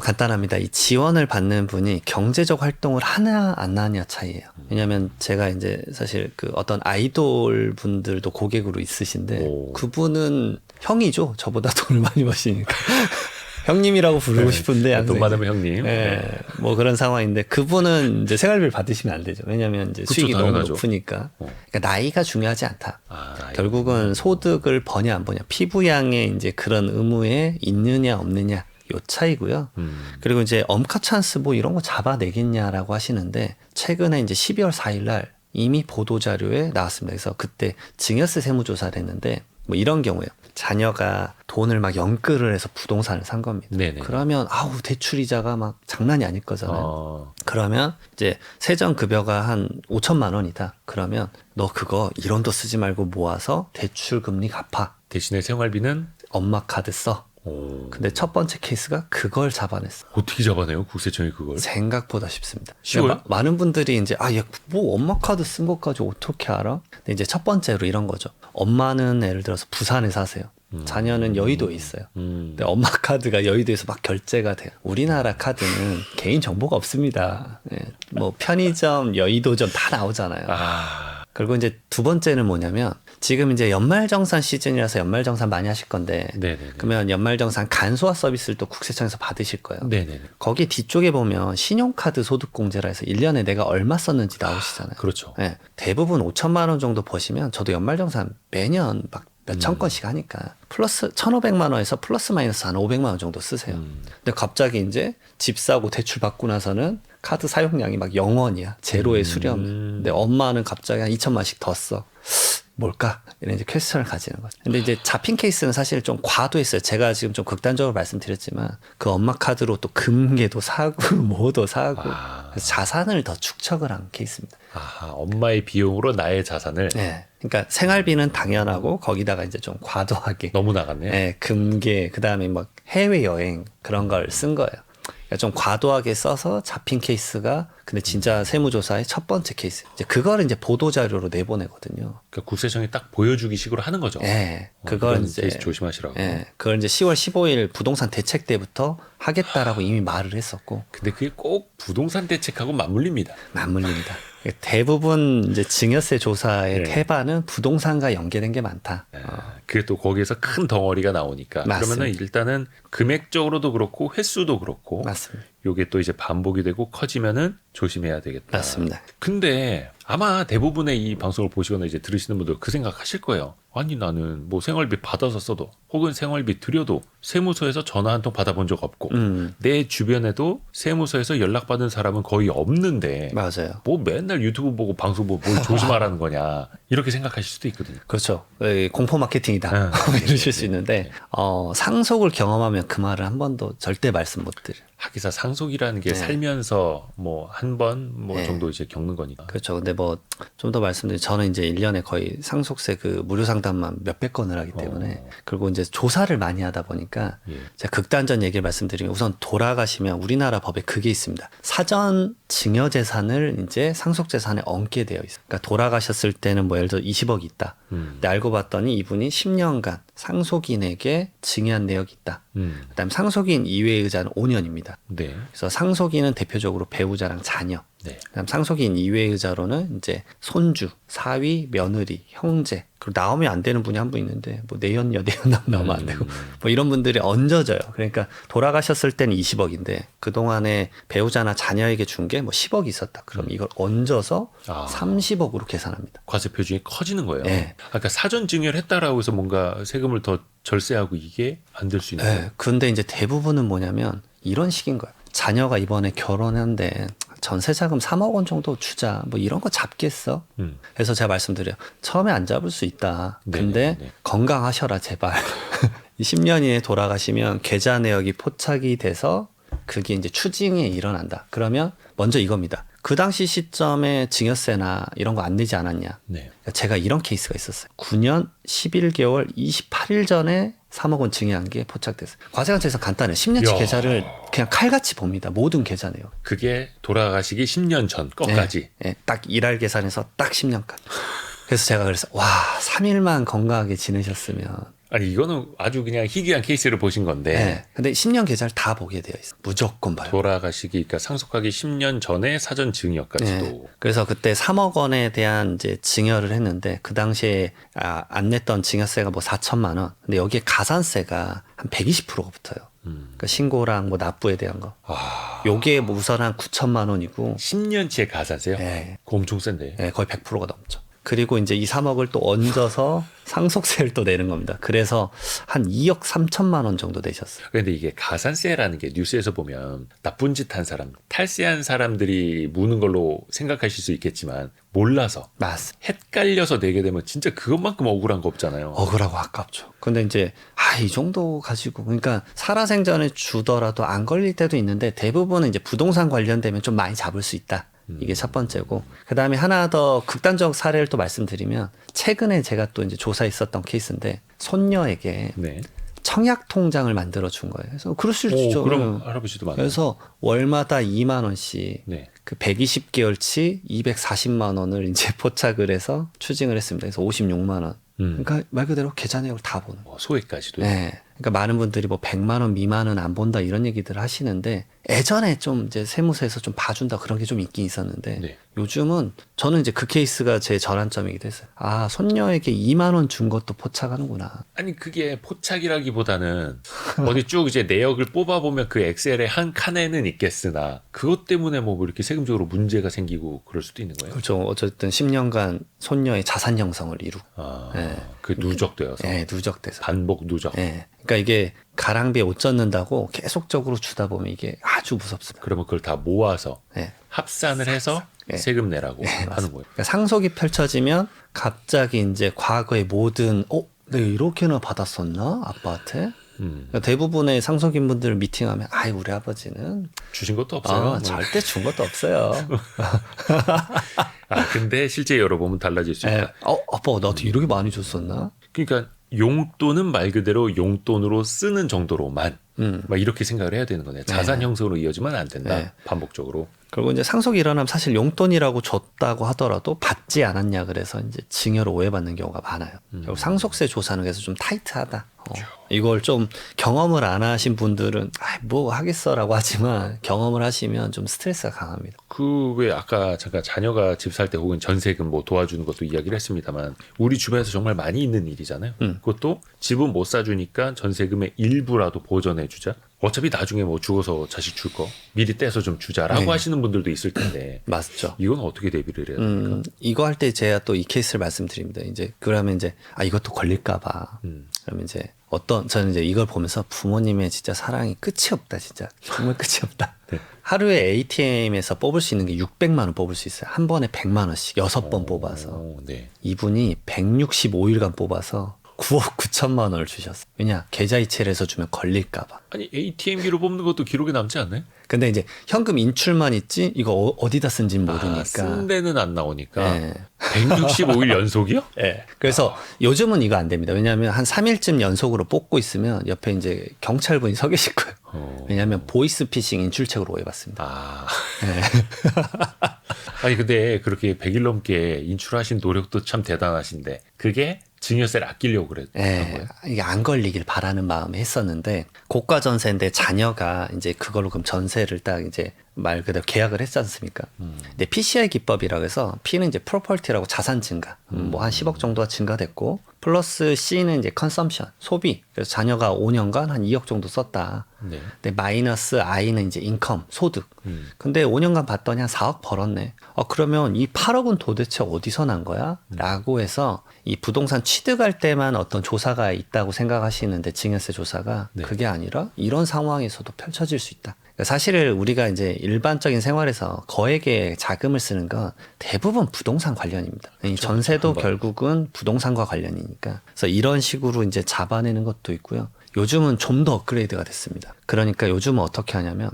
간단합니다. 이 지원을 받는 분이 경제적 활동을 하냐 안 하냐 차이예요. 왜냐하면 제가 이제 사실 그 어떤 아이돌 분들도 고객으로 있으신데 오. 그분은 형이죠. 저보다 돈을 많이 버시니까. 형님이라고 부르고 싶은데 돈 항상 많으면 형님. 예, 뭐 그런 상황인데 그분은 이제 생활비를 받으시면 안 되죠. 왜냐하면 이제 그쵸, 수익이 당연하죠. 너무 높으니까. 그러니까 나이가 중요하지 않다. 아, 결국은 소득을 버냐 안 버냐, 피부양의 이제 그런 의무에 있느냐 없느냐 요 차이고요. 그리고 이제 엄카 찬스 뭐 이런 거 잡아내겠냐라고 하시는데 최근에 이제 12월 4일 날 이미 보도 자료에 나왔습니다. 그래서 그때 증여세 세무조사를 했는데 뭐 이런 경우예요. 자녀가 돈을 막 연끌을 해서 부동산을 산 겁니다. 네네. 그러면 대출 이자가 막 장난이 아닐 거잖아요. 그러면 이제 세전 급여가 한 5천만 원이다. 그러면 너 그거 1원도 쓰지 말고 모아서 대출 금리 갚아. 대신에 생활비는 엄마 카드 써. 근데 첫 번째 케이스가 그걸 잡아냈어. 어떻게 잡아내요? 국세청이 그걸? 생각보다 쉽습니다. 쉬워요? 그러니까 많은 분들이 이제 얘 뭐 엄마 카드 쓴 것까지 어떻게 알아? 근데 이제 첫 번째로 이런 거죠. 엄마는 예를 들어서 부산에 사세요. 자녀는 여의도에 있어요. 근데 엄마 카드가 여의도에서 막 결제가 돼요. 우리나라 카드는 개인 정보가 없습니다. 예, 뭐 편의점, 여의도점 다 나오잖아요. 그리고 이제 두 번째는 뭐냐면 지금 이제 연말정산 시즌이라서 연말정산 많이 하실 건데 네네네. 그러면 연말정산 간소화 서비스를 또 국세청에서 받으실 거예요. 네네네. 거기 뒤쪽에 보면 신용카드 소득공제라 해서 1년에 내가 얼마 썼는지 나오시잖아요. 그렇죠. 네, 대부분 5천만 원 정도 버시면 저도 연말정산 매년 막 몇천 건씩 하니까 플러스 1,500만 원에서 플러스 마이너스 한 500만 원 정도 쓰세요. 근데 갑자기 이제 집 사고 대출 받고 나서는 카드 사용량이 막 0원이야. 제로의 수령. 근데 엄마는 갑자기 한 2천만씩 더 써. 뭘까? 이런 이제 퀘스천을 가지는 거죠. 근데 이제 잡힌 케이스는 사실 좀 과도했어요. 제가 지금 좀 극단적으로 말씀드렸지만 그 엄마 카드로 또 금괴도 사고 뭐도 사고 그래서 자산을 더 축적을 한 케이스입니다. 엄마의 비용으로 나의 자산을. 네. 그러니까 생활비는 당연하고 거기다가 이제 좀 과도하게 너무 나갔네요. 네, 금괴 그다음에 막 해외 여행 그런 걸 쓴 거예요. 그러니까 좀 과도하게 써서 잡힌 케이스가 근데 진짜 세무조사의 첫 번째 케이스. 이제 그거를 이제 보도 자료로 내보내거든요. 그러니까 국세청이 딱 보여주기 식으로 하는 거죠. 네, 그걸 이런 이제 케이스 조심하시라고. 네, 그걸 이제 10월 15일 부동산 대책 때부터 하겠다라고 이미 말을 했었고 근데 그게 꼭 부동산 대책하고 맞물립니다. 맞물립니다. 대부분 이제 증여세 조사의 네. 태반은 부동산과 연계된 게 많다. 그게 또 거기에서 큰 덩어리가 나오니까. 맞습니다. 그러면은 일단은 금액적으로도 그렇고 횟수도 그렇고. 맞습니다. 요게 또 이제 반복이 되고 커지면은 조심해야 되겠다. 맞습니다. 근데 아마 대부분의 이 방송을 보시거나 이제 들으시는 분들 그 생각하실 거예요. 아니 나는 뭐 생활비 받아서 써도 혹은 생활비 들여도 세무서에서 전화 한 통 받아본 적 없고 내 주변에도 세무서에서 연락받은 사람은 거의 없는데 맞아요. 뭐 맨날 유튜브 보고 방송 보고 뭘 조심하라는 거냐 이렇게 생각하실 수도 있거든요. 그렇죠. 공포 마케팅이다. 네. 이러실 수 있는데 상속을 경험하면 그 말을 한 번도 절대 말씀 못 드려요. 하기사 상속이라는 게 네. 살면서 뭐 한 번 뭐 네. 정도 이제 겪는 거니까. 그렇죠. 근데 뭐 좀 더 말씀드리면 저는 이제 1년에 거의 상속세 그 무료 상담만 몇백 건을 하기 때문에 그리고 이제 조사를 많이 하다 보니까 예. 제가 극단적 얘기를 말씀드리면 우선 돌아가시면 우리나라 법에 그게 있습니다. 사전 증여 재산을 이제 상속 재산에 얹게 되어 있어요. 그러니까 돌아가셨을 때는 뭐 예를 들어 20억이 있다. 근데 알고 봤더니 이분이 10년간 상속인에게 증여한 내역이 있다. 그다음에 상속인 이외의 의자는 5년입니다. 네. 그래서 상속인은 대표적으로 배우자랑 자녀. 네. 그다음 상속인 이외의 의자로는 이제 손주, 사위, 며느리, 형제. 그리고 나오면 안 되는 분이 한 분 있는데 뭐 내연 여대연 나오면 안 되고 뭐 이런 분들이 얹어져요. 그러니까 돌아가셨을 때는 20억인데 그 동안에 배우자나 자녀에게 준 게 뭐 10억이 있었다. 그럼 이걸 얹어서 30억으로 계산합니다. 과세 표준이 커지는 거예요. 네. 그러니까 사전 증여를 했다라고 해서 뭔가 세금을 더 절세하고 이게 안 될 수 있는 거예요. 네. 근데 이제 대부분은 뭐냐면 이런 식인 거예요. 자녀가 이번에 결혼했는데 전세자금 3억 원 정도 주자. 뭐 이런 거 잡겠어? 그래서 제가 말씀드려요. 처음에 안 잡을 수 있다. 근데 네. 건강하셔라 제발. 이 10년 이내에 돌아가시면 계좌 내역이 포착이 돼서 그게 이제 추징이 일어난다. 그러면 먼저 이겁니다. 그 당시 시점에 증여세나 이런 거 안 내지 않았냐. 네. 그러니까 제가 이런 케이스가 있었어요. 9년 11개월 28일 전에 3억 원 증여한 게 포착됐어요. 과세관청에서 간단해요. 10년치 야. 계좌를 그냥 칼같이 봅니다. 모든 계좌 내역. 그게 돌아가시기 10년 전 거까지. 예, 딱 일할 계산해서 딱 10년간. 그래서 제가 그래서 와 3일만 건강하게 지내셨으면. 아니 이거는 아주 그냥 희귀한 케이스를 보신 건데 네. 근데 10년 계좌를 다 보게 되어 있어요. 무조건 봐요. 돌아가시기 그러니까 상속하기 10년 전에 사전 증여까지도. 네. 그래서 그때 3억 원에 대한 이제 증여를 했는데 그 당시에 안 냈던 증여세가 뭐 4천만 원. 근데 여기에 가산세가 한 120%가 붙어요. 그러니까 신고랑 뭐 납부에 대한 거. 아, 요게 뭐 우선 한 9천만 원이고 10년치의 가산세요? 네. 그거 엄청 센데. 네, 거의 100%가 넘죠. 그리고 이제 이 3억을 또 얹어서 상속세를 또 내는 겁니다. 그래서 한 2억 3천만 원 정도 내셨어요. 근데 이게 가산세라는 게 뉴스에서 보면 나쁜 짓 한 사람, 탈세한 사람들이 무는 걸로 생각하실 수 있겠지만 몰라서 맞습니다. 헷갈려서 내게 되면 진짜 그것만큼 억울한 거 없잖아요. 억울하고 아깝죠. 근데 이제 이 정도 가지고 그러니까 살아생전에 주더라도 안 걸릴 때도 있는데 대부분은 이제 부동산 관련되면 좀 많이 잡을 수 있다. 이게 첫 번째고 그다음에 하나 더 극단적 사례를 또 말씀드리면 최근에 제가 또 이제 조사했었던 케이스인데 손녀에게 네. 청약 통장을 만들어 준 거예요. 그래서 그럴 수 오, 있죠. 그럼 할아버지도 많아요. 그래서 월마다 2만 원씩 네. 그 120개월치 240만 원을 이제 포착을 해서 추징을 했습니다. 그래서 56만 원. 그러니까 말 그대로 계좌 내역을 다 보는 거예요. 소액까지도. 네. 그러니까 많은 분들이 뭐 100만 원 미만은 안 본다 이런 얘기들을 하시는데 예전에 좀 이제 세무서에서 좀 봐준다 그런 게 좀 있긴 있었는데 네. 요즘은 저는 이제 그 케이스가 제 전환점이기도 했어요. 손녀에게 2만 원 준 것도 포착하는구나. 아니 그게 포착이라기보다는 어디 쭉 이제 내역을 뽑아보면 그 엑셀의 한 칸에는 있겠으나 그것 때문에 뭐 이렇게 세금적으로 문제가 생기고 그럴 수도 있는 거예요. 그렇죠. 어쨌든 10년간 손녀의 자산 형성을 이루고 아, 네. 그 누적되어서 누적돼서. 반복 누적. 그러니까 이게 가랑비에 옷 젖는다고 계속적으로 주다 보면 이게 아주 무섭습니다. 그러면 그걸 다 모아서 네. 합산을 해서 네. 세금 내라고 하는 거예요. 그러니까 상속이 펼쳐지면 갑자기 이제 과거의 모든 내가 이렇게나 받았었나 아빠한테? 그러니까 대부분의 상속인분들 미팅하면 우리 아버지는 주신 것도 없어요. 뭐. 절대 준 것도 없어요. 근데 실제 열어보면 달라질 수 있다. 아빠 나한테 이렇게 많이 줬었나? 그러니까 용돈은 말 그대로 용돈으로 쓰는 정도로만 막 이렇게 생각을 해야 되는 거네. 자산 형성으로 이어지면 안 된다. 네. 반복적으로. 그리고 이제 상속이 일어나면 사실 용돈이라고 줬다고 하더라도 받지 않았냐 그래서 이제 증여로 오해받는 경우가 많아요. 결국 상속세 조사는 그래서 좀 타이트하다. 이걸 좀 경험을 안 하신 분들은 뭐 하겠어라고 하지만 경험을 하시면 좀 스트레스가 강합니다. 그 왜 아까 잠깐 자녀가 집 살 때 혹은 전세금 뭐 도와주는 것도 이야기를 했습니다만 우리 주변에서 정말 많이 있는 일이잖아요. 그것도 집은 못 사주니까 전세금의 일부라도 보전해 주자. 어차피 나중에 뭐 죽어서 자식 줄 거 미리 떼서 좀 주자라고 네. 하시는 분들도 있을 텐데 맞죠. 이건 어떻게 대비를 해야 됩니까? 이거 할 때 제가 또 이 케이스를 말씀드립니다. 이제 그러면 이제 이것도 걸릴까봐. 그러면 이제 저는 이제 이걸 보면서 부모님의 진짜 사랑이 끝이 없다, 진짜. 정말 끝이 없다. 네. 하루에 ATM에서 뽑을 수 있는 게 600만 원 뽑을 수 있어요. 한 번에 100만 원씩 6번 뽑아서. 네. 이분이 165일간 뽑아서 9억 9천만 원을 주셨어요. 왜냐? 계좌이체를 해서 주면 걸릴까봐. 아니 ATM기로 뽑는 것도 기록에 남지 않나요? 근데 이제 현금 인출만 있지 이거 어디다 쓴지는 모르니까. 쓴 데는 안 나오니까 네. 165일 연속이요? 네. 그래서 요즘은 이거 안 됩니다. 왜냐하면 한 3일쯤 연속으로 뽑고 있으면 옆에 이제 경찰분이 서 계실 거예요. 왜냐하면 보이스피싱 인출책으로 오해받습니다. 네. 아니 근데 그렇게 100일 넘게 인출하신 노력도 참 대단하신데 그게 증여세를 아끼려고 그랬던 거예요? 이게 안 걸리길 바라는 마음에 했었는데 고가 전세인데 자녀가 이제 그걸로 그럼 전세를 딱 이제 말 그대로 계약을 했지 않습니까? 근데 PCI 기법이라고 해서 P는 이제 프로퍼티라고 자산 증가, 뭐 한 10억 정도가 증가됐고 플러스 C는 이제 컨섬션, 소비. 그래서 자녀가 5년간 한 2억 정도 썼다. 네. 근데 마이너스 I는 이제 인컴, 소득. 근데 5년간 봤더니 한 4억 벌었네. 그러면 이 8억은 도대체 어디서 난 거야? 라고 해서 이 부동산 취득할 때만 어떤 조사가 있다고 생각하시는데 증여세 조사가 네. 그게 아니라 이런 상황에서도 펼쳐질 수 있다. 사실 우리가 이제 일반적인 생활에서 거액의 자금을 쓰는 건 대부분 부동산 관련입니다. 이 전세도 한번. 결국은 부동산과 관련이니까. 그래서 이런 식으로 이제 잡아내는 것도 있고요. 요즘은 좀 더 업그레이드가 됐습니다. 그러니까 요즘은 어떻게 하냐면,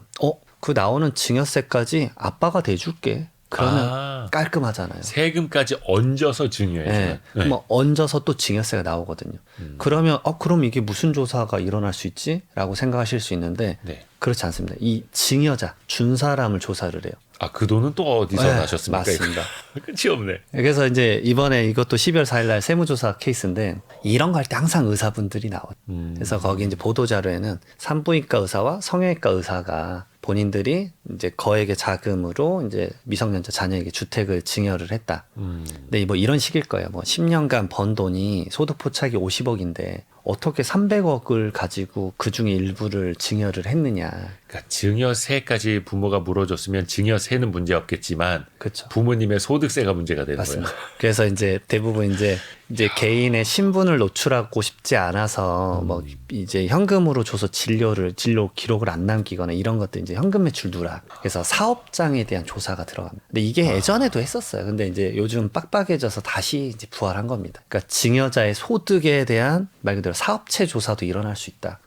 그 나오는 증여세까지 아빠가 대줄게. 그러면 깔끔하잖아요. 세금까지 얹어서 증여해서. 네. 뭐 얹어서 또 증여세가 나오거든요. 그러면 그럼 이게 무슨 조사가 일어날 수 있지? 라고 생각하실 수 있는데 네. 그렇지 않습니다. 이 증여자, 준 사람을 조사를 해요. 그 돈은 또 어디서 네, 나셨습니까? 맞습니다. 끝이 없네. 그래서 이제 이번에 이것도 12월 4일 날 세무조사 케이스인데 이런 거 할 때 항상 의사분들이 나와요. 그래서 거기 이제 보도자료에는 산부인과 의사와 성형외과 의사가 본인들이 이제 거액의 자금으로 이제 미성년자 자녀에게 주택을 증여를 했다. 근데 뭐 이런 식일 거예요. 뭐 10년간 번 돈이 소득 포착이 50억인데 어떻게 300억을 가지고 그 중에 일부를 증여를 했느냐. 그러니까 증여세까지 부모가 물어줬으면 증여세는 문제 없겠지만 그렇죠. 부모님의 소득세가 문제가 되는 맞습니다. 거예요. 그래서 이제 대부분 이제 개인의 신분을 노출하고 싶지 않아서 뭐 이제 현금으로 줘서 진료 기록을 안 남기거나 이런 것들 이제 현금 매출 누락. 그래서 사업장에 대한 조사가 들어갑니다. 근데 이게 예전에도 했었어요. 근데 이제 요즘 빡빡해져서 다시 이제 부활한 겁니다. 그러니까 증여자의 소득에 대한 말 그대로 사업체 조사도 일어날 수 있다.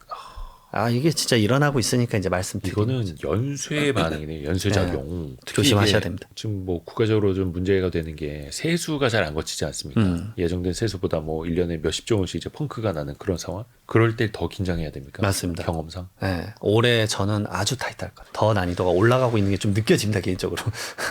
이게 진짜 일어나고 있으니까 이제 말씀드리는 이거는 연쇄 반응이네요. 연쇄작용. 특히 조심하셔야 이게 됩니다. 지금 뭐 국가적으로 좀 문제가 되는 게 세수가 잘 안 거치지 않습니까? 예정된 세수보다 뭐 1년에 몇십조 원씩 이제 펑크가 나는 그런 상황. 그럴 때 더 긴장해야 됩니까? 맞습니다. 경험상. 네, 올해 저는 아주 타이트할 거예요. 더 난이도가 올라가고 있는 게 좀 느껴집니다, 개인적으로.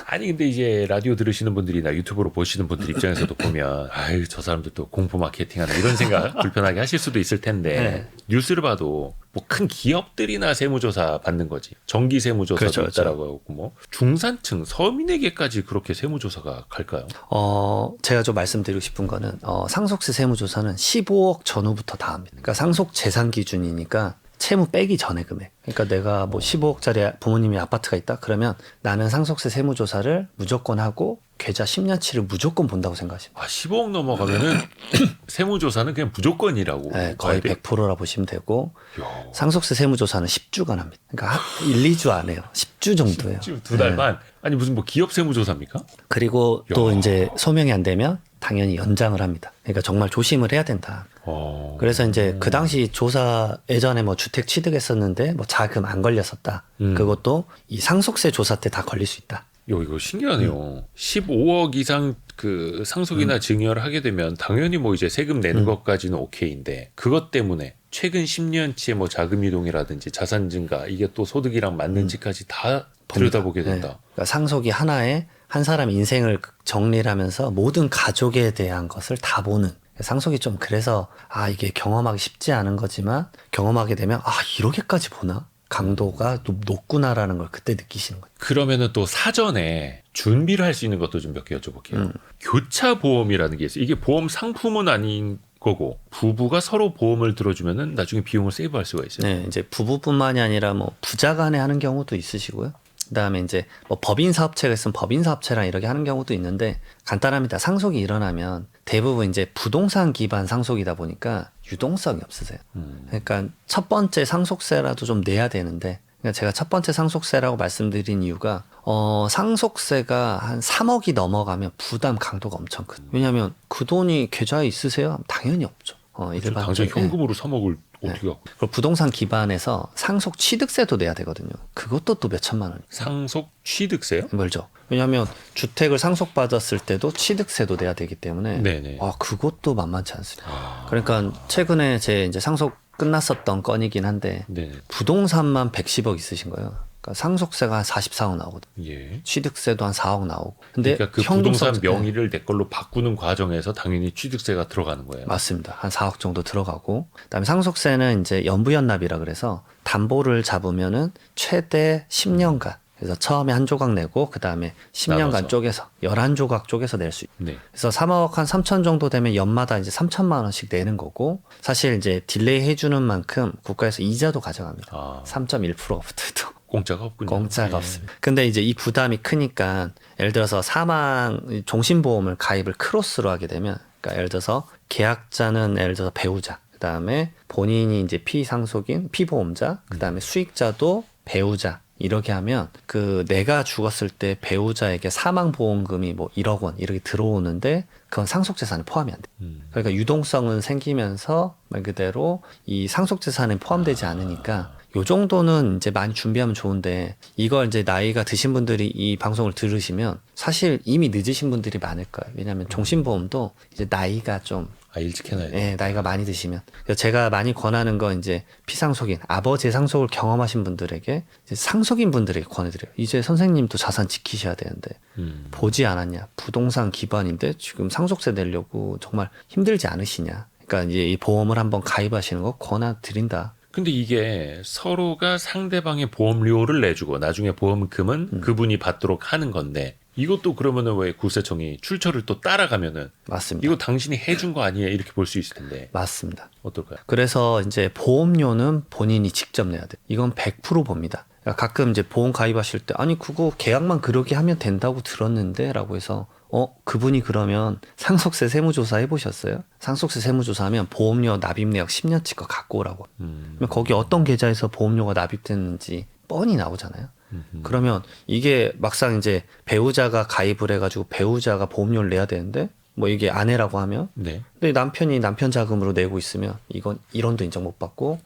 아니 근데 이제 라디오 들으시는 분들이나 유튜브로 보시는 분들 입장에서도 보면 저 사람들 또 공포 마케팅하나 이런 생각 불편하게 하실 수도 있을 텐데 네. 뉴스를 봐도 뭐 큰 기업들이나 세무조사 받는 거지 정기 세무조사도 그렇죠, 그렇죠. 있다라고 하고 뭐 중산층 서민에게까지 그렇게 세무조사가 갈까요? 제가 좀 말씀드리고 싶은 거는 상속세 세무조사는 15억 전후부터 다 합니다. 그러니까 상속 재산 기준이니까 채무 빼기 전에 금액. 그러니까 내가 뭐 15억짜리 부모님이 아파트가 있다? 그러면 나는 상속세 세무조사를 무조건 하고 계좌 10년치를 무조건 본다고 생각하시면 15억 넘어가면은 세무조사는 그냥 무조건이라고 네, 거의 봐야 돼요? 100%라 보시면 되고 이야, 상속세 세무조사는 10주간 합니다. 그러니까 1, 2주 안 해요. 10주 정도예요. 지금 2달 반. 아니 무슨 뭐 기업 세무조사입니까? 그리고 또 야. 이제 소명이 안 되면 당연히 연장을 합니다. 그러니까 정말 조심을 해야 된다. 그래서 이제 그 당시 조사 예전에 뭐 주택 취득했었는데 뭐 자금 안 걸렸었다. 그것도 이 상속세 조사 때 다 걸릴 수 있다. 이거 신기하네요. 15억 이상 그 상속이나 증여를 하게 되면 당연히 뭐 이제 세금 내는 것까지는 오케이인데 그것 때문에 최근 10년치의 뭐 자금 이동이라든지 자산 증가 이게 또 소득이랑 맞는지까지 다 들여다보게 된다. 네. 그러니까 상속이 하나의 한 사람 인생을 정리를 하면서 모든 가족에 대한 것을 다 보는 상속이 좀 그래서 이게 경험하기 쉽지 않은 거지만 경험하게 되면 이렇게까지 보나? 강도가 좀 높구나라는 걸 그때 느끼시는 거예요. 그러면은 또 사전에 준비를 할 수 있는 것도 좀 몇 개 여쭤볼게요. 교차 보험이라는 게 있어요. 이게 보험 상품은 아닌 거고 부부가 서로 보험을 들어주면은 나중에 비용을 세이브할 수가 있어요. 네, 이제 부부뿐만이 아니라 뭐 부자간에 하는 경우도 있으시고요. 그다음에 이제 뭐 법인 사업체가 있으면 법인 사업체랑 이렇게 하는 경우도 있는데 간단합니다. 상속이 일어나면 대부분 이제 부동산 기반 상속이다 보니까 유동성이 없으세요. 그러니까 첫 번째 상속세라도 좀 내야 되는데 그러니까 제가 첫 번째 상속세라고 말씀드린 이유가 상속세가 한 3억이 넘어가면 부담 강도가 엄청 큰. 왜냐하면 그 돈이 계좌에 있으세요? 당연히 없죠. 당장 현금으로 3억을 어떻게 갖고? 그리고 부동산 기반에서 상속 취득세도 내야 되거든요. 그것도 또 몇 천만 원. 상속 취득세요? 멀죠. 왜냐하면 주택을 상속받았을 때도 취득세도 내야 되기 때문에 네네. 그것도 만만치 않습니다. 그러니까 최근에 제 이제 상속 끝났었던 건이긴 한데 네. 부동산만 110억 있으신 거예요. 그러니까 상속세가 한 44억 나오거든. 예. 취득세도 한 4억 나오고. 근데 그러니까 그 현금성- 부동산 명의를 내 걸로 바꾸는 과정에서 당연히 취득세가 들어가는 거예요. 맞습니다. 한 4억 정도 들어가고. 그다음에 상속세는 이제 연부연납이라 그래서 담보를 잡으면은 최대 10년간. 그래서 처음에 한 조각 내고 그다음에 10년간 나눠서. 쪼개서 11조각 쪼개서 낼 수 있어요. 네. 그래서 3억 한 3천 정도 되면 연마다 이제 3천만 원씩 내는 거고 사실 이제 딜레이 해주는 만큼 국가에서 이자도 가져갑니다. 3.1%부터 공짜가 없군요. 공짜가 네. 없습니다. 근데 이제 이 부담이 크니까 예를 들어서 사망 종신보험을 가입을 크로스로 하게 되면 그러니까 예를 들어서 계약자는 예를 들어서 배우자 그다음에 본인이 이제 피상속인 피보험자 그다음에 수익자도 배우자 이렇게 하면 그 내가 죽었을 때 배우자에게 사망보험금이 뭐 1억 원 이렇게 들어오는데 그건 상속재산에 포함이 안 돼. 그러니까 유동성은 생기면서 말 그대로 이 상속재산에 포함되지 않으니까 요 정도는 이제 많이 준비하면 좋은데 이걸 이제 나이가 드신 분들이 이 방송을 들으시면 사실 이미 늦으신 분들이 많을 거예요. 왜냐하면 종신보험도 이제 나이가 좀 일찍 해놔야 돼. 나이가 많이 드시면. 그래서 제가 많이 권하는 건 이제 피상속인, 아버지의 상속을 경험하신 분들에게 이제 상속인 분들에게 권해드려요. 이제 선생님도 자산 지키셔야 되는데 보지 않았냐. 부동산 기반인데 지금 상속세 내려고 정말 힘들지 않으시냐. 그러니까 이제 이 보험을 한번 가입하시는 거 권해드린다. 근데 이게 서로가 상대방의 보험료를 내주고 나중에 보험금은 그분이 받도록 하는 건데 이것도 그러면은 왜 국세청이 출처를 또 따라가면은 맞습니다. 이거 당신이 해준 거 아니에요? 이렇게 볼 수 있을 텐데 맞습니다. 어떨까요? 그래서 이제 보험료는 본인이 직접 내야 돼. 이건 100% 봅니다. 그러니까 가끔 이제 보험 가입하실 때 아니 그거 계약만 그러게 하면 된다고 들었는데 라고 해서 그분이 그러면 상속세 세무조사 해보셨어요? 상속세 세무조사하면 보험료 납입 내역 10년치 거 갖고 오라고. 그러면 거기 어떤 계좌에서 보험료가 납입됐는지 뻔히 나오잖아요. 그러면 이게 막상 이제 배우자가 가입을 해가지고 배우자가 보험료를 내야 되는데 뭐 이게 아내라고 하면 네. 근데 남편이 남편 자금으로 내고 있으면 이건 1원도 인정 못 받고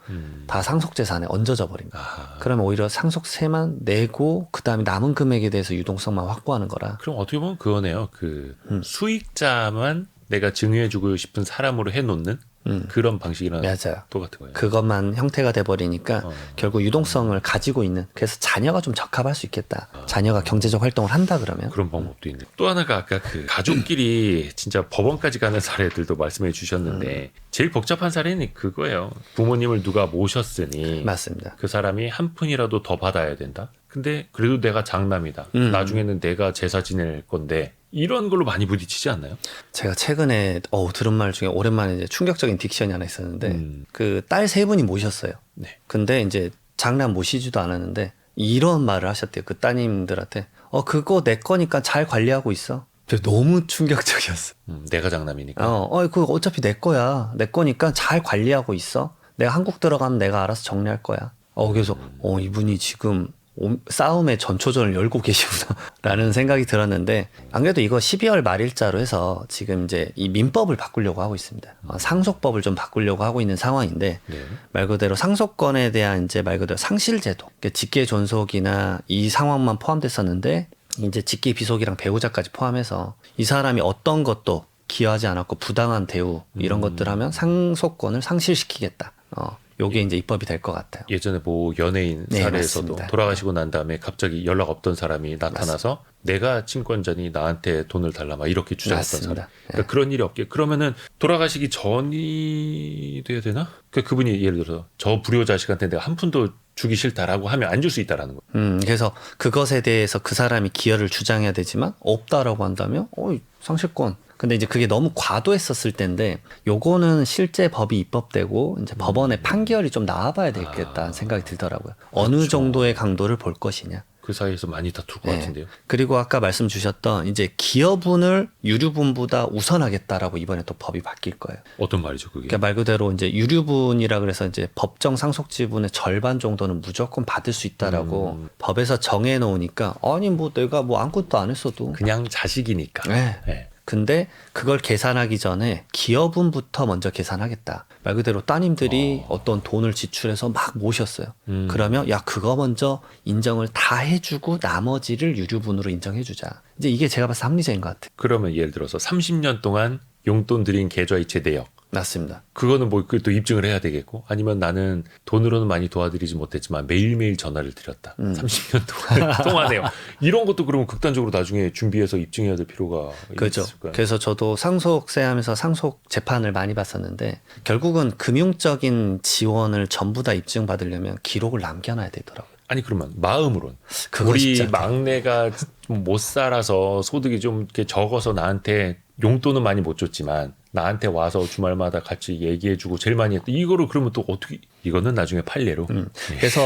다 상속재산에 얹어져 버립니다. 아하. 그러면 오히려 상속세만 내고 그다음에 남은 금액에 대해서 유동성만 확보하는 거라. 그럼 어떻게 보면 그거네요. 그 수익자만 내가 증여해주고 싶은 사람으로 해놓는 그런 방식이랑 맞아요. 똑같은 거예요. 그것만 형태가 돼버리니까 결국 유동성을 가지고 있는 그래서 자녀가 좀 적합할 수 있겠다. 자녀가 경제적 활동을 한다 그러면 그런 방법도 있네. 또 하나가 아까 그 가족끼리 진짜 법원까지 가는 사례들도 말씀해 주셨는데 제일 복잡한 사례는 그거예요. 부모님을 누가 모셨으니 맞습니다. 그 사람이 한 푼이라도 더 받아야 된다. 근데 그래도 내가 장남이다. 나중에는 내가 제사 지낼 건데 이런 걸로 많이 부딪히지 않나요? 제가 최근에 들은 말 중에 오랜만에 이제 충격적인 딕션이 하나 있었는데 그 딸 세 분이 모셨어요. 네. 근데 이제 장남 모시지도 않았는데 이런 말을 하셨대요. 그 따님들한테 그거 내 거니까 잘 관리하고 있어. 너무 충격적이었어. 내가 장남이니까. 그거 어차피 내 거야. 내 거니까 잘 관리하고 있어. 내가 한국 들어가면 내가 알아서 정리할 거야. 그래서 이분이 지금 싸움의 전초전을 열고 계시구나라는 생각이 들었는데 안 그래도 이거 12월 말일자로 해서 지금 이제 이 민법을 바꾸려고 하고 있습니다. 상속법을 좀 바꾸려고 하고 있는 상황인데 네. 말 그대로 상속권에 대한 이제 말 그대로 상실제도, 그러니까 직계 존속이나 이 상황만 포함됐었는데 이제 직계 비속이랑 배우자까지 포함해서 이 사람이 어떤 것도 기여하지 않았고 부당한 대우 이런 것들 하면 상속권을 상실시키겠다. 요게 이제 입법이 될 것 같아요. 예전에 뭐 연예인 네, 사례에서도 맞습니다. 돌아가시고 난 다음에 갑자기 연락 없던 사람이 나타나서 내가 친권자니 나한테 돈을 달라 막 이렇게 주장했던 사람. 맞습니다. 그러니까 그런 일이 없게 그러면은 돌아가시기 전이 돼야 되나? 그러니까 그분이 예를 들어서 저 불효 자식한테 내가 한 푼도 주기 싫다라고 하면 안 줄 수 있다라는 거예요. 그래서 그것에 대해서 그 사람이 기여를 주장해야 되지만 없다라고 한다면 상실권. 근데 이제 그게 너무 과도했었을 때인데 요거는 실제 법이 입법되고 이제 법원의 판결이 좀 나와봐야 되겠다는 생각이 들더라고요. 어느 그렇죠. 정도의 강도를 볼 것이냐. 그 사이에서 많이 다툴 것 네. 같은데요. 그리고 아까 말씀 주셨던 이제 기여분을 유류분보다 우선하겠다라고 이번에 또 법이 바뀔 거예요. 어떤 말이죠, 그게? 그러니까 말 그대로 이제 유류분이라 그래서 이제 법정 상속 지분의 절반 정도는 무조건 받을 수 있다라고 법에서 정해 놓으니까 아니 뭐 내가 뭐 아무것도 안 했어도 그냥 자식이니까. 네. 네. 근데 그걸 계산하기 전에 기여분부터 먼저 계산하겠다. 말 그대로 따님들이 어떤 돈을 지출해서 막 모셨어요. 그러면 야 그거 먼저 인정을 다 해주고 나머지를 유류분으로 인정해주자. 이제 이게 제가 봤을 때 합리적인 것 같아요. 그러면 예를 들어서 30년 동안 용돈 들인 계좌이체 내역. 맞습니다. 그거는 뭐 또 입증을 해야 되겠고 아니면 나는 돈으로는 많이 도와드리지 못했지만 매일매일 전화를 드렸다. 30년 동안에요. 이런 것도 그러면 극단적으로 나중에 준비해서 입증해야 될 필요가 그렇죠. 있을까요? 그래서 저도 상속세 하면서 상속 재판을 많이 봤었는데 결국은 금융적인 지원을 전부 다 입증받으려면 기록을 남겨놔야 되더라고요. 아니 그러면 마음으론 그거 우리 쉽지 않다. 막내가 못 살아서 소득이 좀 이렇게 적어서 나한테 용돈은 많이 못 줬지만 나한테 와서 주말마다 같이 얘기해주고 제일 많이 했던 이거를 그러면 또 어떻게 이거는 나중에 판례로 그래서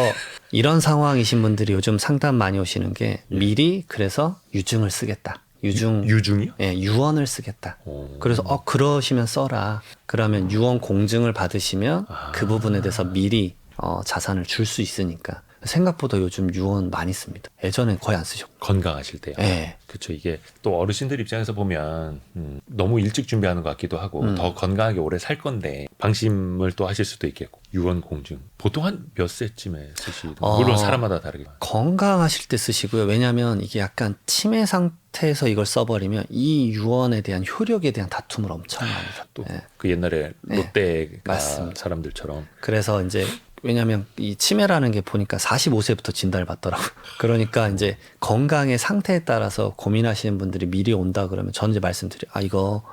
이런 상황이신 분들이 요즘 상담 많이 오시는 게 미리 그래서 유증을 쓰겠다. 유증이요? 예, 유언을 쓰겠다. 오. 그래서 그러시면 써라. 그러면 유언 공증을 받으시면 그 부분에 대해서 미리 자산을 줄 수 있으니까. 생각보다 요즘 유언 많이 씁니다. 예전엔 거의 안 쓰셨고. 건강하실 때요. 네. 그렇죠. 이게 또 어르신들 입장에서 보면 너무 일찍 준비하는 것 같기도 하고 더 건강하게 오래 살 건데 방심을 또 하실 수도 있겠고 유언 공증 보통 한 몇 세쯤에 쓰시는 물론 사람마다 다르게 건강하실 때 쓰시고요. 왜냐하면 이게 약간 치매 상태에서 이걸 써버리면 이 유언에 대한 효력에 대한 다툼을 엄청 많이 또 네. 그 옛날에 롯데가 맞습니다. 사람들처럼 그래서 이제 왜냐하면 이 치매라는 게 보니까 45세부터 진단을 받더라고요. 그러니까 이제 건강의 상태에 따라서 고민하시는 분들이 미리 온다 그러면 저는 이제 말씀드려요. 이거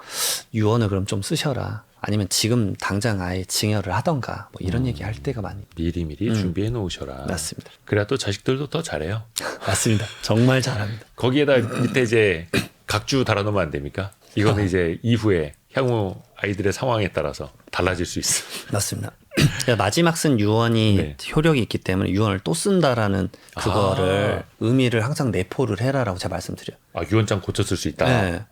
유언을 그럼 좀 쓰셔라. 아니면 지금 당장 아예 증여를 하던가 뭐 이런 얘기 할 때가 많이. 미리미리 준비해 놓으셔라. 맞습니다. 그래야 또 자식들도 더 잘해요. 맞습니다. 정말 잘합니다. 거기에다 밑에 이제 각주 달아놓으면 안 됩니까? 이거는 이제 이후에 향후 아이들의 상황에 따라서 달라질 수 있어. 맞습니다. 마지막 쓴 유언이 네. 효력이 있기 때문에 유언을 또 쓴다라는 그거를 의미를 항상 내포를 해라라고 제가 말씀드려요. 유언장 고쳤을 수 있다. 네.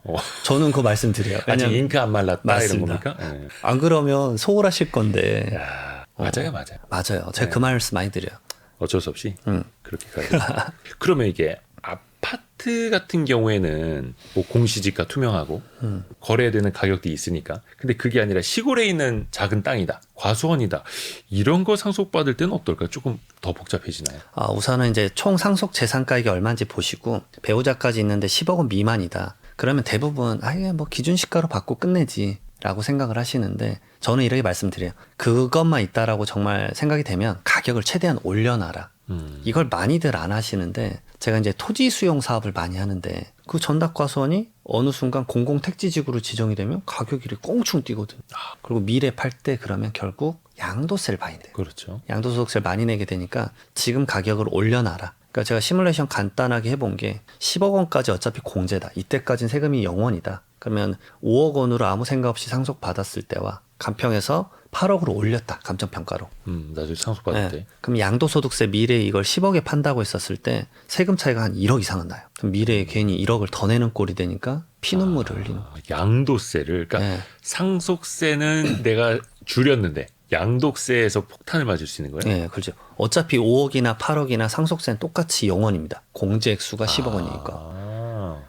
저는 그거 말씀드려요. 아직 왜냐면 잉크 안 말랐다 맞습니다. 이런 겁니까? 네. 안 그러면 소홀하실 건데. 야, 맞아요. 맞아요. 제가 네. 그 말씀 많이 드려요. 어쩔 수 없이 그렇게 가야 그러면 이게 아파트 같은 경우에는 뭐 공시지가 투명하고 거래되는 가격도 있으니까 근데 그게 아니라 시골에 있는 작은 땅이다 과수원이다 이런 거 상속받을 때는 어떨까요? 조금 더 복잡해지나요? 우선은 이제 총 상속 재산가액이 얼마인지 보시고 배우자까지 있는데 10억 원 미만이다. 그러면 대부분 이게 뭐 기준 시가로 받고 끝내지 라고 생각을 하시는데 저는 이렇게 말씀드려요. 그것만 있다라고 정말 생각이 되면 가격을 최대한 올려놔라. 이걸 많이들 안 하시는데 제가 이제 토지 수용 사업을 많이 하는데 그 전답과수원이 어느 순간 공공택지지구로 지정이 되면 가격이 꽁충 뛰거든요. 그리고 미래 팔 때 그러면 결국 양도세를 많이 내요. 그렇죠. 양도소득세를 많이 내게 되니까 지금 가격을 올려놔라. 그러니까 제가 시뮬레이션 간단하게 해본 게 10억 원까지 어차피 공제다. 이때까지는 세금이 0원이다. 그러면 5억 원으로 아무 생각 없이 상속받았을 때와 간평에서 8억으로 올렸다. 감정평가로. 나중에 상속받을 때. 그럼 양도소득세 미래에 이걸 10억에 판다고 했었을 때 세금 차이가 한 1억 이상은 나요. 그럼 미래에 괜히 1억을 더 내는 꼴이 되니까 피눈물을 흘리는 거예요. 양도세를 그러니까 상속세는 내가 줄였는데 양도세에서 폭탄을 맞을 수 있는 거예요? 네, 그렇죠. 어차피 5억이나 8억이나 상속세는 똑같이 0원입니다. 공제 액수가 10억 원이니까.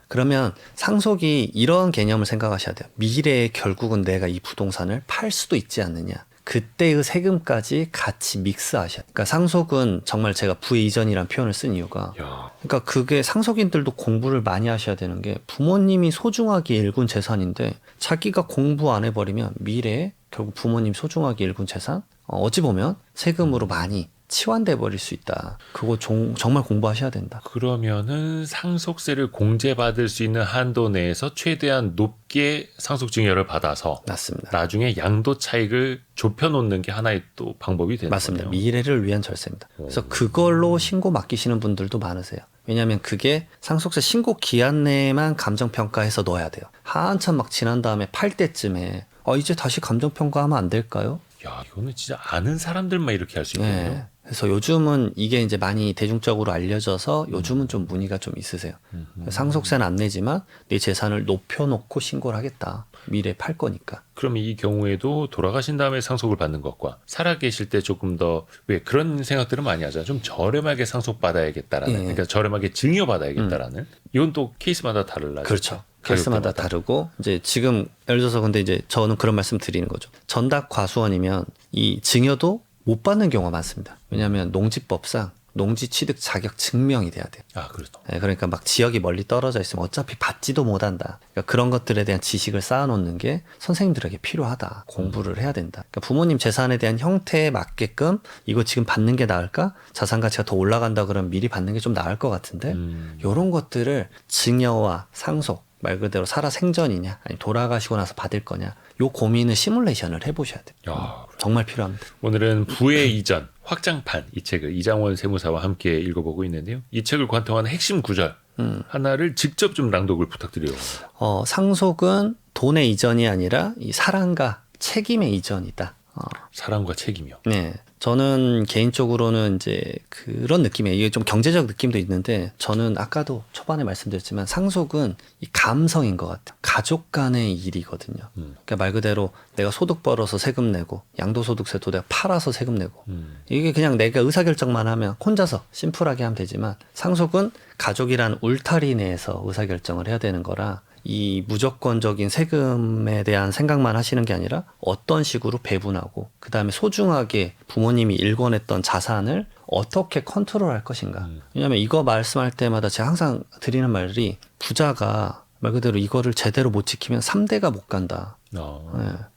그러면 상속이 이런 개념을 생각하셔야 돼요. 미래에 결국은 내가 이 부동산을 팔 수도 있지 않느냐. 그때의 세금까지 같이 믹스하셔야 돼요. 그러니까 상속은 정말 제가 부의 이전이라는 표현을 쓴 이유가 그러니까 그게 상속인들도 공부를 많이 하셔야 되는 게 부모님이 소중하게 일군 재산인데 자기가 공부 안 해버리면 미래에 결국 부모님 소중하게 일군 재산 어찌 보면 세금으로 많이 치환돼 버릴 수 있다. 그거 정말 공부하셔야 된다. 그러면은 상속세를 공제받을 수 있는 한도 내에서 최대한 높게 상속증여를 받아서 맞습니다. 나중에 양도 차익을 좁혀놓는 게 하나의 또 방법이 되는 맞습니다. 거네요. 미래를 위한 절세입니다. 그래서 그걸로 신고 맡기시는 분들도 많으세요. 왜냐하면 그게 상속세 신고 기한 내에만 감정평가해서 넣어야 돼요. 한참 막 지난 다음에 팔 때쯤에 이제 다시 감정평가하면 안 될까요? 야, 이거는 진짜 아는 사람들만 이렇게 할 수 있거든요. 네. 그래서 요즘은 이게 이제 많이 대중적으로 알려져서 요즘은 좀 문의가 좀 있으세요. 상속세는 안 내지만 내 재산을 높여놓고 신고를 하겠다. 미래에 팔 거니까. 그럼 이 경우에도 돌아가신 다음에 상속을 받는 것과 살아계실 때 조금 더 왜 그런 생각들을 많이 하잖아요. 좀 저렴하게 상속받아야겠다라는 그러니까 저렴하게 증여받아야겠다라는 이건 또 케이스마다 달라요. 그렇죠. 케이스마다 다르고 이제 지금 예를 들어서 근데 이제 저는 그런 말씀 드리는 거죠. 전답 과수원이면 이 증여도 못 받는 경우가 많습니다. 왜냐하면 농지법상 농지 취득 자격 증명이 돼야 돼요. 그렇죠. 네, 그러니까 막 지역이 멀리 떨어져 있으면 어차피 받지도 못한다. 그러니까 그런 것들에 대한 지식을 쌓아놓는 게 선생님들에게 필요하다. 공부를 해야 된다. 그러니까 부모님 재산에 대한 형태에 맞게끔 이거 지금 받는 게 나을까? 자산 가치가 더 올라간다 그러면 미리 받는 게 좀 나을 것 같은데 이런 것들을 증여와 상속 말 그대로 살아 생전이냐 아니 돌아가시고 나서 받을 거냐 요 고민을 시뮬레이션을 해보셔야 돼요. 정말 필요합니다. 오늘은 부의 이전 확장판 이 책을 이장원 세무사와 함께 읽어보고 있는데요. 이 책을 관통하는 핵심 구절 하나를 직접 좀 낭독을 부탁드려요. 상속은 돈의 이전이 아니라 이 사랑과 책임의 이전이다. 사랑과 책임이요. 네. 저는 개인적으로는 이제 그런 느낌이에요. 이게 좀 경제적 느낌도 있는데 저는 아까도 초반에 말씀드렸지만 상속은 이 감성인 것 같아요. 가족 간의 일이거든요. 그러니까 말 그대로 내가 소득 벌어서 세금 내고 양도소득세도 내가 팔아서 세금 내고 이게 그냥 내가 의사결정만 하면 혼자서 심플하게 하면 되지만 상속은 가족이란 울타리 내에서 의사결정을 해야 되는 거라 이 무조건적인 세금에 대한 생각만 하시는 게 아니라 어떤 식으로 배분하고 그다음에 소중하게 부모님이 일궈냈던 자산을 어떻게 컨트롤할 것인가. 왜냐하면 이거 말씀할 때마다 제가 항상 드리는 말이 부자가 말 그대로 이거를 제대로 못 지키면 3대가 못 간다. 네.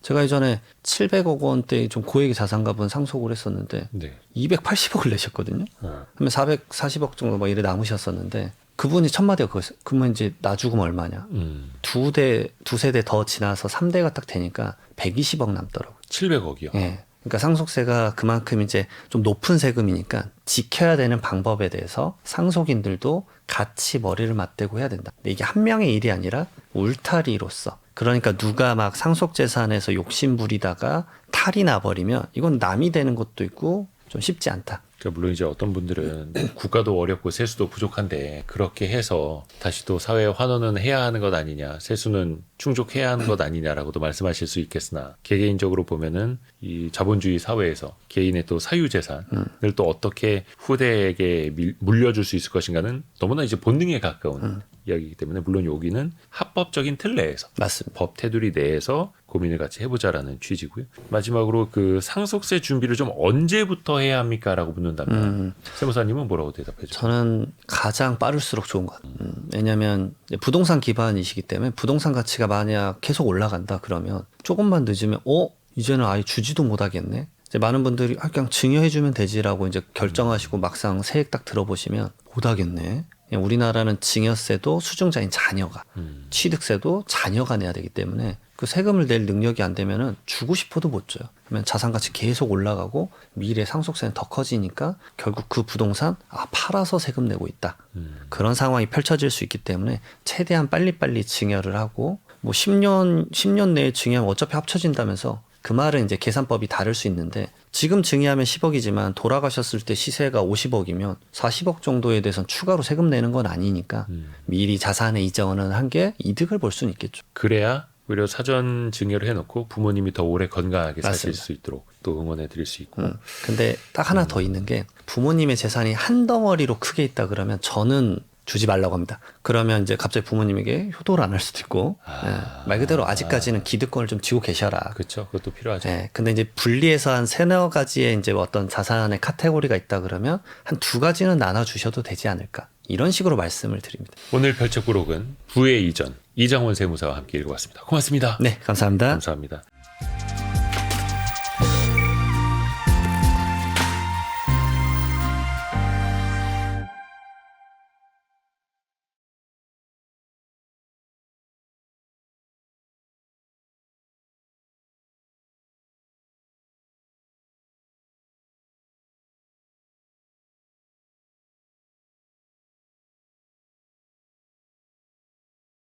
제가 예전에 700억 원대 좀 고액의 자산가분 상속을 했었는데 네. 280억을 내셨거든요. 그러면 440억 정도 막 이래 남으셨었는데 그분이 첫마디가 그거였어요. 그러면 이제 나 죽으면 얼마냐. 두세 대 더 지나서 3대가 딱 되니까 120억 남더라고요. 700억이요. 예. 그러니까 상속세가 그만큼 이제 좀 높은 세금이니까 지켜야 되는 방법에 대해서 상속인들도 같이 머리를 맞대고 해야 된다. 근데 이게 한 명의 일이 아니라 울타리로서. 그러니까 누가 막 상속재산에서 욕심부리다가 탈이 나버리면 이건 남이 되는 것도 있고 좀 쉽지 않다. 그러니까 물론 이제 어떤 분들은 국가도 어렵고 세수도 부족한데 그렇게 해서 다시 또 사회에 환원은 해야 하는 것 아니냐, 세수는 충족해야 하는 것 아니냐라고도 말씀하실 수 있겠으나 개개인적으로 보면은 이 자본주의 사회에서 개인의 또 사유재산을 또 어떻게 후대에게 물려줄 수 있을 것인가는 너무나 이제 본능에 가까운 이야기이기 때문에 물론 여기는 합법적인 틀 내에서 맞습니다. 법 테두리 내에서 고민을 같이 해보자라는 취지고요. 마지막으로 그 상속세 준비를 좀 언제부터 해야 합니까?라고 묻는다면 세무사님은 뭐라고 대답해줘요? 저는 가장 빠를수록 좋은 것 같아요. 왜냐하면 부동산 기반이시기 때문에 부동산 가치가 만약 계속 올라간다 그러면 조금만 늦으면 이제는 아예 주지도 못하겠네. 이제 많은 분들이 그냥 증여해주면 되지라고 이제 결정하시고 막상 세액 딱 들어보시면 못하겠네. 우리나라는 증여세도 수증자인 자녀가, 취득세도 자녀가 내야 되기 때문에 그 세금을 낼 능력이 안 되면은 주고 싶어도 못 줘요. 그러면 자산가치 계속 올라가고 미래 상속세는 더 커지니까 결국 그 부동산 팔아서 세금 내고 있다. 그런 상황이 펼쳐질 수 있기 때문에 최대한 빨리빨리 증여를 하고 뭐 10년 내에 증여하면 어차피 합쳐진다면서 그 말은 이제 계산법이 다를 수 있는데 지금 증여하면 10억이지만 돌아가셨을 때 시세가 50억이면 40억 정도에 대해서는 추가로 세금 내는 건 아니니까 미리 자산에 이전을 한 게 이득을 볼 수는 있겠죠. 그래야 오히려 사전 증여를 해놓고 부모님이 더 오래 건강하게 사실 맞습니다. 수 있도록 또 응원해 드릴 수 있고. 근데 딱 하나 더 있는 게 부모님의 재산이 한 덩어리로 크게 있다 그러면 저는 주지 말라고 합니다. 그러면 이제 갑자기 부모님에게 효도를 안 할 수도 있고 말 그대로 아직까지는 기득권을 좀 쥐고 계셔라. 그렇죠. 그것도 필요하죠. 근데 이제 분리해서 한 세너 가지의 이제 어떤 자산의 카테고리가 있다 그러면 한 두 가지는 나눠 주셔도 되지 않을까. 이런 식으로 말씀을 드립니다. 오늘 별책부록은 부의 이전 이정원 세무사와 함께 읽어봤습니다. 고맙습니다. 네, 감사합니다. 감사합니다.